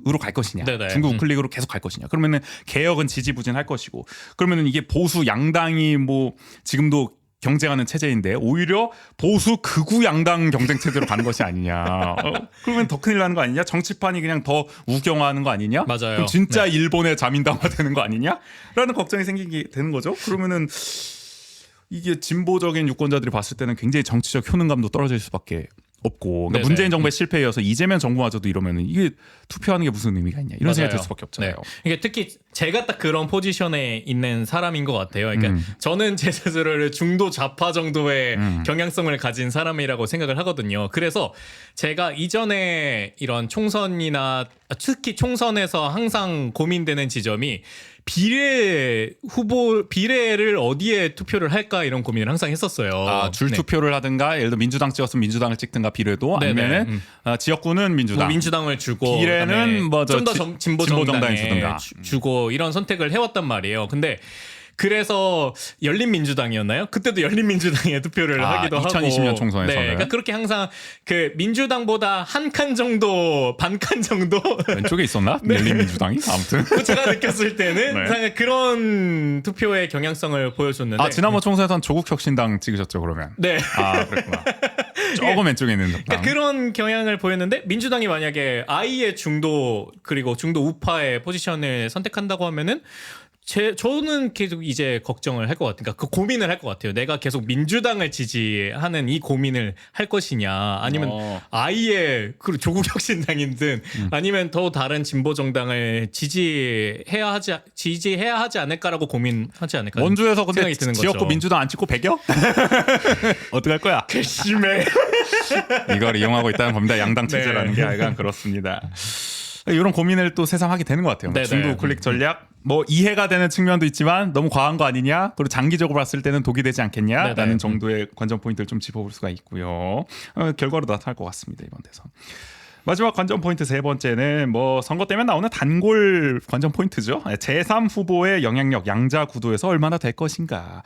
으로 갈 것이냐, 네네. 중국 우클릭으로 계속 갈 것이냐. 그러면은 개혁은 지지부진할 것이고, 그러면은 이게 보수 양당이 뭐 지금도 경쟁하는 체제인데 오히려 보수 극우 양당 경쟁 체제로 가는 것이 아니냐. 그러면 더 큰일 나는 거 아니냐? 정치판이 그냥 더 우경화하는 거 아니냐? 맞아요. 그럼 진짜 일본의 자민당화 되는 거 아니냐? 라는 걱정이 생기게 되는 거죠. 그러면은 이게 진보적인 유권자들이 봤을 때는 굉장히 정치적 효능감도 떨어질 수밖에 없고, 그러니까 네네. 문재인 정부의 실패에 이어서 이재명 정부마저도 이러면은 이게 투표하는 게 무슨 의미가 있냐, 이런 생각이 들 수밖에 없잖아요. 네. 이게 특히 제가 딱 그런 포지션에 있는 사람인 것 같아요. 그러니까 저는 제 스스로를 중도 좌파 정도의 경향성을 가진 사람이라고 생각을 하거든요. 그래서 제가 이전에 이런 총선이나 특히 총선에서 항상 고민되는 지점이 비례를 어디에 투표를 할까 이런 고민을 항상 했었어요. 줄 네. 투표를 하든가, 예를 들어 민주당 찍었으면 민주당을 찍든가 비례도, 네네. 아니면은 지역구는 민주당, 뭐 민주당을 주고 비례는 뭐 좀 더 진보 진보 정당에 정당에 주든가. 주고 이런 선택을 해왔단 말이에요. 근데 그래서 열린민주당이었나요? 그때도 열린민주당에 투표를 하기도 하고 2020년 총선에서는. 네, 그러니까 그렇게 항상 그 민주당보다 한 칸 정도, 반 칸 정도 왼쪽에 있었나? 열린민주당이? 아무튼. 제가 느꼈을 때는 네. 상당히 그런 투표의 경향성을 보여줬는데 지난번 총선에서는 조국혁신당 찍으셨죠, 그러면? 네. 그랬구나. 조금 왼쪽에 있는 정당. 그러니까 그런 경향을 보였는데 민주당이 만약에 아예 중도 그리고 중도 우파의 포지션을 선택한다고 하면은 저는 계속 이제 걱정을 할 것 같아요. 그러니까 그 고민을 할 것 같아요. 내가 계속 민주당을 지지하는 이 고민을 할 것이냐, 아니면 아예 그 조국혁신당이든 아니면 더 다른 진보 정당을 지지해야 하지 않을까라고 고민하지 않을까. 원주에서 근데 생각이 드는 지역구 거죠. 민주당 안 찍고 배겨? 어떡할 거야? 괘씸해. 이걸 이용하고 있다는 겁니다. 양당 체제라는 게 약간 그렇습니다. 이런 고민을 또 새삼 하게 되는 것 같아요. 네네. 중도 우클릭 전략, 뭐 이해가 되는 측면도 있지만 너무 과한 거 아니냐, 그리고 장기적으로 봤을 때는 독이 되지 않겠냐라는 네네. 정도의 관전 포인트를 좀 짚어볼 수가 있고요. 결과로 나타날 것 같습니다, 이번 대선. 마지막 관전 포인트 세 번째는 뭐 선거 때문에 나오는 단골 관전 포인트죠. 제3 후보의 영향력 양자 구도에서 얼마나 될 것인가.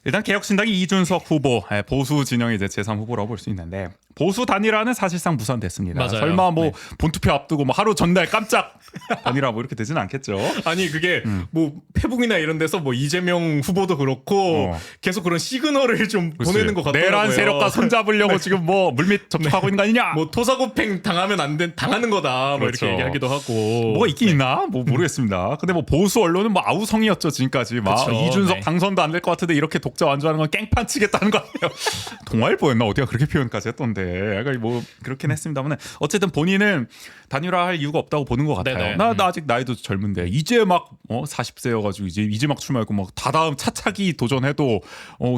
일단 개혁신당이 이준석 후보, 보수 진영의 이제 제3 후보라고 볼 수 있는데, 보수 단일화는 사실상 무산됐습니다. 맞아요. 설마 뭐 네. 본투표 앞두고 뭐 하루 전날 깜짝 단일화 뭐 이렇게 되지는 않겠죠. 아니 그게 뭐 페북이나 이런 데서 뭐 이재명 후보도 그렇고 계속 그런 시그널을 좀 보내는 것 같더라고요. 내란 세력과 손잡으려고 지금 뭐 물밑 접촉하고 있는 거 아니냐? 뭐 토사구팽 당하면 당하는 거다. 뭐 그렇죠. 이렇게 얘기하기도 하고. 뭐가 있긴 있나? 뭐 모르겠습니다. 근데 뭐 보수 언론은 뭐 아우성이었죠, 지금까지. 막 그쵸. 이준석 네. 당선도 안 될 것 같은데 이렇게 독자 완주하는 건 깽판 치겠다는 거 아니에요? 동아일보였나? 어디가 그렇게 표현까지 했던데. 약간 뭐 그렇긴 했습니다만, 어쨌든 본인은 단일화할 이유가 없다고 보는 것 같아요. 네네. 나 아직 나이도 젊은데 이제 막 40세여가지고 이제 막 출마하고 막 다다음 차차기 도전해도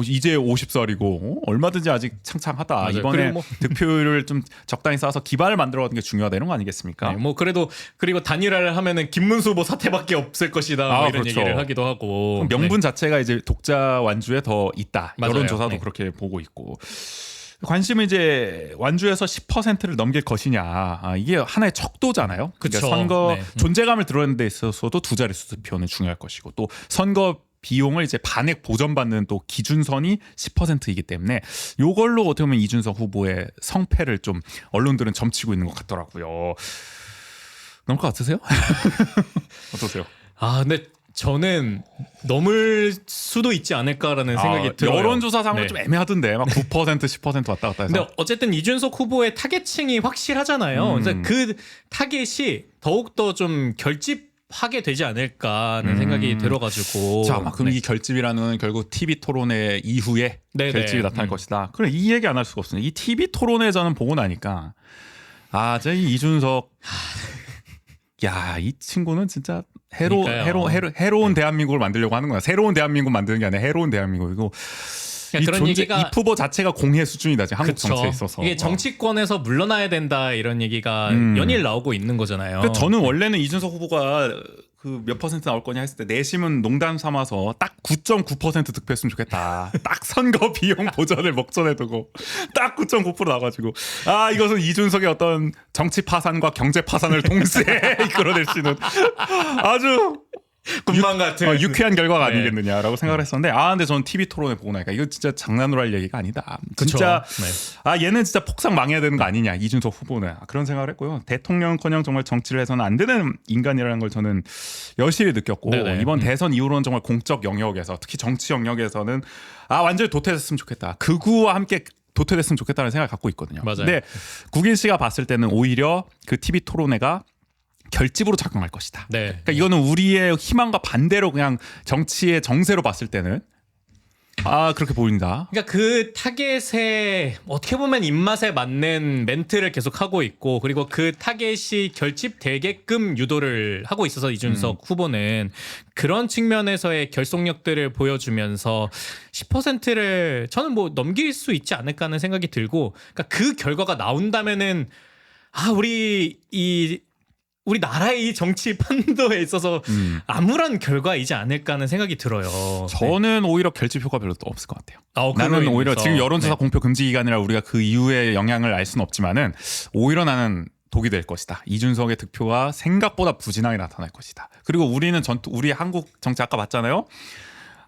이제 50살이고 얼마든지 아직 창창하다. 맞아요. 이번에 그리고 뭐 득표율을 좀 적당히 쌓아서 기반을 만들어가는 게 중요하다, 이런 거 아니겠습니까? 네, 뭐 그래도 그리고 단일화를 하면은 김문수 후보 사태밖에 없을 것이다. 뭐 이런 그렇죠. 얘기를 하기도 하고. 명분 자체가 이제 독자 완주에 더 있다. 맞아요. 여론조사도 네. 그렇게 보고 있고. 관심은 이제 완주에서 10%를 넘길 것이냐. 이게 하나의 척도잖아요. 그쵸. 그러니까 선거 네. 존재감을 드러내는 데 있어서도 두 자릿수 득표는 중요할 것이고, 또 선거 비용을 이제 반액 보전받는 또 기준선이 10%이기 때문에 요걸로 어떻게 보면 이준석 후보의 성패를 좀 언론들은 점치고 있는 것 같더라고요. 그럴 것 같으세요? 어떠세요? 근데 저는 넘을 수도 있지 않을까라는 생각이 들어요. 여론조사상으로 네. 좀 애매하던데 막 9% 10% 왔다 갔다 해서. 근데 어쨌든 이준석 후보의 타겟층이 확실하잖아요. 그래서 그 타겟이 더욱더 좀 결집하게 되지 않을까라는 생각이 들어가지고. 자, 그럼 네. 이 결집이라는 결국 TV 토론회 이후에 네네. 결집이 나타날 것이다. 그래 이 얘기 안 할 수가 없습니다. 이 TV 토론회 저는 보고 나니까 이 이준석 야, 이 친구는 진짜 해로운 대한민국을 만들려고 하는 거야. 새로운 대한민국 만드는 게 아니라 해로운 대한민국이고. 이 그런 얘기가 이 후보 자체가 공해 수준이다. 지금 한국 그쵸. 정치에 있어서. 이게 정치권에서 물러나야 된다 이런 얘기가 연일 나오고 있는 거잖아요. 그러니까 저는 원래는 이준석 후보가 그 몇 퍼센트 나올 거냐 했을 때 내심은 농담 삼아서 딱 9.9% 득표했으면 좋겠다. 딱 선거 비용 보전을 목전에 두고 딱 9.9% 나가지고 이것은 이준석의 어떤 정치 파산과 경제 파산을 동시에 이끌어낼 수 있는 아주 군만 같은 유쾌한 결과가 네. 아니겠느냐라고 생각을 했었는데 근데 저는 TV 토론에 보고 나니까 이거 진짜 장난으로 할 얘기가 아니다. 진짜 네. 얘는 진짜 폭삭 망해야 되는 거 아니냐 이준석 후보는 그런 생각을 했고요. 대통령커녕 정말 정치를 해서는 안 되는 인간이라는 걸 저는 여실히 느꼈고 네네. 이번 대선 이후로는 정말 공적 영역에서 특히 정치 영역에서는 완전히 도태됐으면 좋겠다. 극우와 함께 도태됐으면 좋겠다는 생각을 갖고 있거든요. 맞아요. 근데 국인 씨가 봤을 때는 오히려 그 TV 토론회가 결집으로 작용할 것이다. 네. 그러니까 이거는 우리의 희망과 반대로 그냥 정치의 정세로 봤을 때는 그렇게 보인다. 그러니까 그 타겟에 어떻게 보면 입맛에 맞는 멘트를 계속 하고 있고 그리고 그 타겟이 결집되게끔 유도를 하고 있어서 이준석 후보는 그런 측면에서의 결속력들을 보여주면서 10%를 저는 뭐 넘길 수 있지 않을까 하는 생각이 들고 그러니까 그 결과가 나온다면은 우리 나라의 이 정치 판도에 있어서 암울한 결과이지 않을까 하는 생각이 들어요. 저는 오히려 결집 효과 별로 없을 것 같아요. 나는 그로 오히려 인해서. 지금 여론조사 네. 공표 금지 기간이라 우리가 그 이후의 영향을 알 수는 없지만은 오히려 나는 독이 될 것이다. 이준석의 득표가 생각보다 부진하게 나타날 것이다. 그리고 우리는 우리 한국 정치 아까 봤잖아요.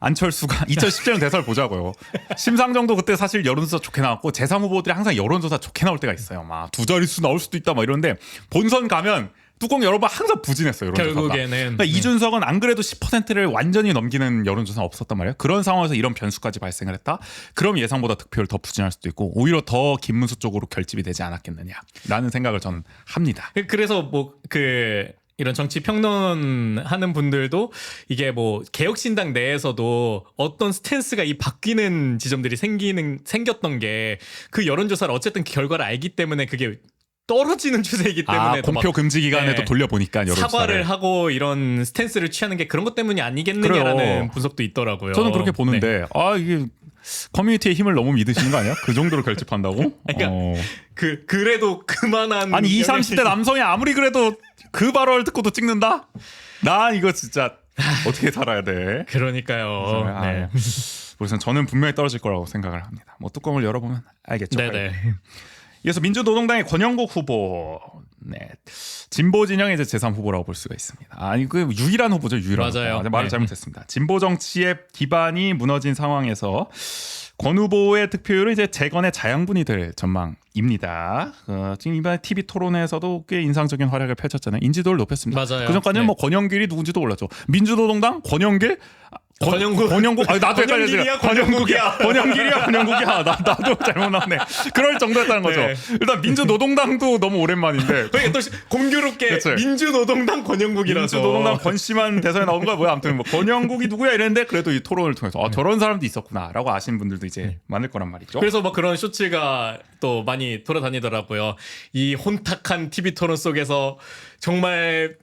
안철수가 2017년 대선을 보자고요. 심상정도 그때 사실 여론조사 좋게 나왔고 제3 후보들이 항상 여론조사 좋게 나올 때가 있어요. 막 두 자릿수 나올 수도 있다 막 이러는데 본선 가면 뚜껑 열어봐 항상 부진했어요. 여론조사가. 결국에는 그러니까 이준석은 안 그래도 10%를 완전히 넘기는 여론조사는 없었단 말이에요. 그런 상황에서 이런 변수까지 발생을 했다. 그럼 예상보다 득표율 더 부진할 수도 있고 오히려 더 김문수 쪽으로 결집이 되지 않았겠느냐라는 생각을 저는 합니다. 그래서 이런 정치 평론하는 분들도 이게 개혁신당 내에서도 어떤 스탠스가 바뀌는 지점들이 생겼던 게 그 여론조사를 어쨌든 결과를 알기 때문에 그게 떨어지는 추세이기 때문에 공표 금지 기간에도 돌려보니까 여론조사를. 사과를 하고 이런 스탠스를 취하는 게 그런 것 때문이 아니겠느냐라는 그래요. 분석도 있더라고요. 저는 그렇게 보는데 네. 이게 커뮤니티의 힘을 너무 믿으시는 거 아니야? 그 정도로 결집한다고? 그러니까 그래도 그만한 아니 20, 30대 남성이 아무리 그래도 그 발언을 듣고도 찍는다? 나 이거 진짜 어떻게 살아야 돼? 그러니까요. 네. 그래서 저는 분명히 떨어질 거라고 생각을 합니다. 뚜껑을 열어보면 알겠죠. 네네. 이어서 민주노동당의 권영국 후보, 진보 진영의 이제 제3 후보라고 볼 수가 있습니다. 그 유일한 후보죠, 유일한 맞아요. 후보. 말을 잘못했습니다. 진보 정치의 기반이 무너진 상황에서 권 후보의 득표율은 이제 재건의 자양분이 될 전망입니다. 지금 이번에 TV 토론회에서도 꽤 인상적인 활약을 펼쳤잖아요. 인지도를 높였습니다. 맞아요. 그전까지는 네. 권영길이 누군지도 몰랐죠. 민주노동당 권영길. 권영국 나도 헷갈렸어요. 권영국이야. 권영국이야. 나도 잘못 나왔네. 그럴 정도였다는 거죠. 네. 일단 민주노동당도 너무 오랜만인데. 그러니까 또 공교롭게 그치. 민주노동당 권영국이라서 민주노동당 권심한 대선에 나온 거야 뭐야. 아무튼 권영국이 누구야 이랬는데 그래도 이 토론을 통해서 저런 사람도 있었구나라고 아시는 분들도 이제 많을 거란 말이죠. 그래서 그런 쇼츠가 또 많이 돌아다니더라고요. 이 혼탁한 TV 토론 속에서 정말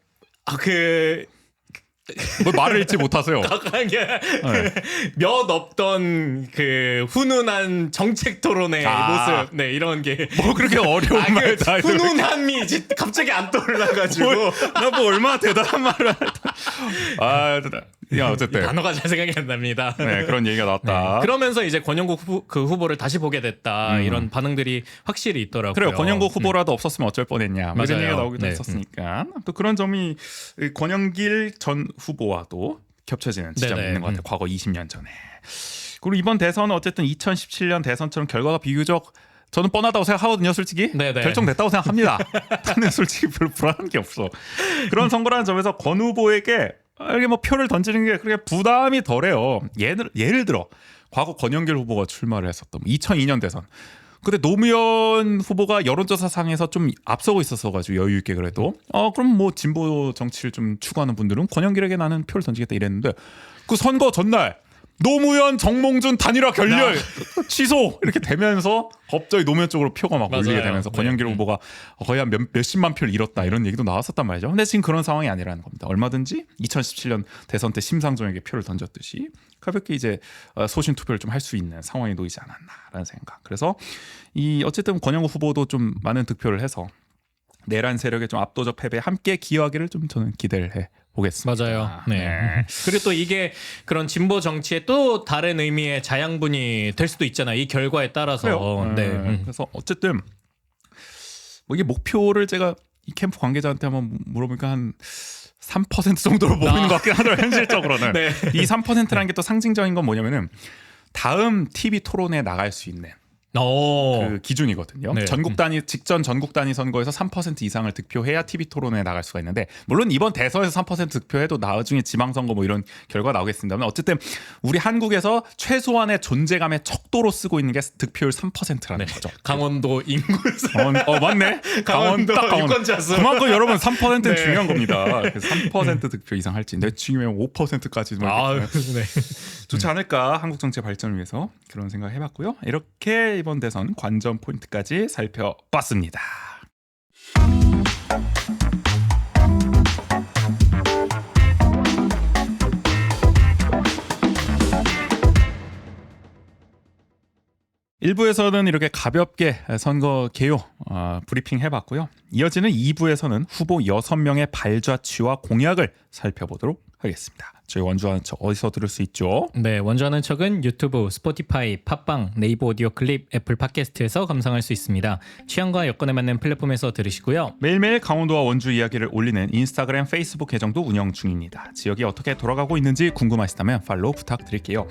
뭐 말을 잊지 못하세요. 몇 없던 그 훈훈한 정책 토론의 모습, 이런 게 뭐 그렇게 어려운 말 다. 훈훈함이 갑자기 안 떠올라가지고 나 뭐 얼마나 대단한 말을 어쨌든 단어가 잘 생각이 안 납니다. 그런 얘기가 나왔다. 그러면서 이제 권영국 후보를 다시 보게 됐다 이런 반응들이 확실히 있더라고요. 그래요. 권영국 후보라도 없었으면 어쩔 뻔했냐. 이런 맞아요. 얘기가 나오기도 네. 했었으니까. 또 그런 점이 권영길 전 후보와도 겹쳐지는 지점이 네네. 있는 것 같아요. 과거 20년 전에. 그리고 이번 대선은 어쨌든 2017년 대선처럼 결과가 비교적 저는 뻔하다고 생각하거든요. 솔직히. 네네. 결정됐다고 생각합니다. 나는 솔직히 별로 불안한 게 없어. 그런 선거라는 점에서 권 후보에게 이게 뭐 표를 던지는 게 그렇게 부담이 덜해요. 예를 들어 과거 권영길 후보가 출마를 했었던 2002년 대선. 근데 노무현 후보가 여론조사상에서 좀 앞서고 있었어가지고 여유 있게 그래도 그럼 뭐 진보 정치를 좀 추구하는 분들은 권영길에게 나는 표를 던지겠다 이랬는데 그 선거 전날 노무현 정몽준 단일화 결렬 취소 이렇게 되면서 갑자기 노무현 쪽으로 표가 막 몰리게 맞아요. 되면서 네. 권영길 후보가 거의 한 몇십만 표를 잃었다 이런 얘기도 나왔었단 말이죠. 근데 지금 그런 상황이 아니라는 겁니다. 얼마든지 2017년 대선 때 심상정에게 표를 던졌듯이 가볍게 이제 소신 투표를 좀 할 수 있는 상황에 놓이지 않았나라는 생각. 그래서 이 어쨌든 권영우 후보도 좀 많은 득표를 해서 내란 세력의 좀 압도적 패배에 함께 기여하기를 좀 저는 기대를 해 보겠습니다. 맞아요. 네. 그리고 또 이게 그런 진보 정치의 또 다른 의미의 자양분이 될 수도 있잖아요. 이 결과에 따라서. 그래요. 네. 그래서 어쨌든 뭐 이게 목표를 제가 이 캠프 관계자한테 한번 물어보니까 한 3% 정도로 보이는 것 같긴 하더라고요. 현실적으로는. 네. 이 3%라는 게 또 상징적인 건 뭐냐면은 다음 TV 토론에 나갈 수 있는 오. 그 기준이거든요. 네. 직전 전국 단위 선거에서 3% 이상을 득표해야 TV 토론에 나갈 수가 있는데 물론 이번 대선에서 3% 득표해도 나중에 지방선거 뭐 이런 결과 나오겠습니다만 어쨌든 우리 한국에서 최소한의 존재감의 척도로 쓰고 있는 게 득표율 3%라는 거죠. 강원도 인구수. 맞네. 강원도 딱 강원. 유권자 수. 그만큼 여러분 3%는 네. 중요한 겁니다. 그래서 3% 득표 이상 할지 내 지금이면 5%까지 아, 네. 좋지 않을까 한국 정치 발전을 위해서 그런 생각 해봤고요. 이렇게 이번 대선 관전 포인트까지 살펴봤습니다. 일부에서는 이렇게 가볍게 선거 개요 브리핑 해봤고요. 이어지는 2부에서는 후보 6명의 발자취와 공약을 살펴보도록 하겠습니다. 저희 원주하는 척 어디서 들을 수 있죠? 네, 원주하는 척은 유튜브, 스포티파이, 팟빵, 네이버 오디오 클립, 애플 팟캐스트에서 감상할 수 있습니다. 취향과 여건에 맞는 플랫폼에서 들으시고요. 매일매일 강원도와 원주 이야기를 올리는 인스타그램, 페이스북 계정도 운영 중입니다. 지역이 어떻게 돌아가고 있는지 궁금하시다면 팔로우 부탁드릴게요.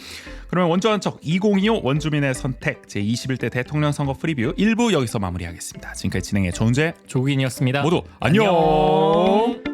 그러면 원주하는 척 2025 원주민의 선택 제21대 대통령 선거 프리뷰 1부 여기서 마무리하겠습니다. 지금까지 진행의 조은재 조국인이었습니다. 모두 안녕.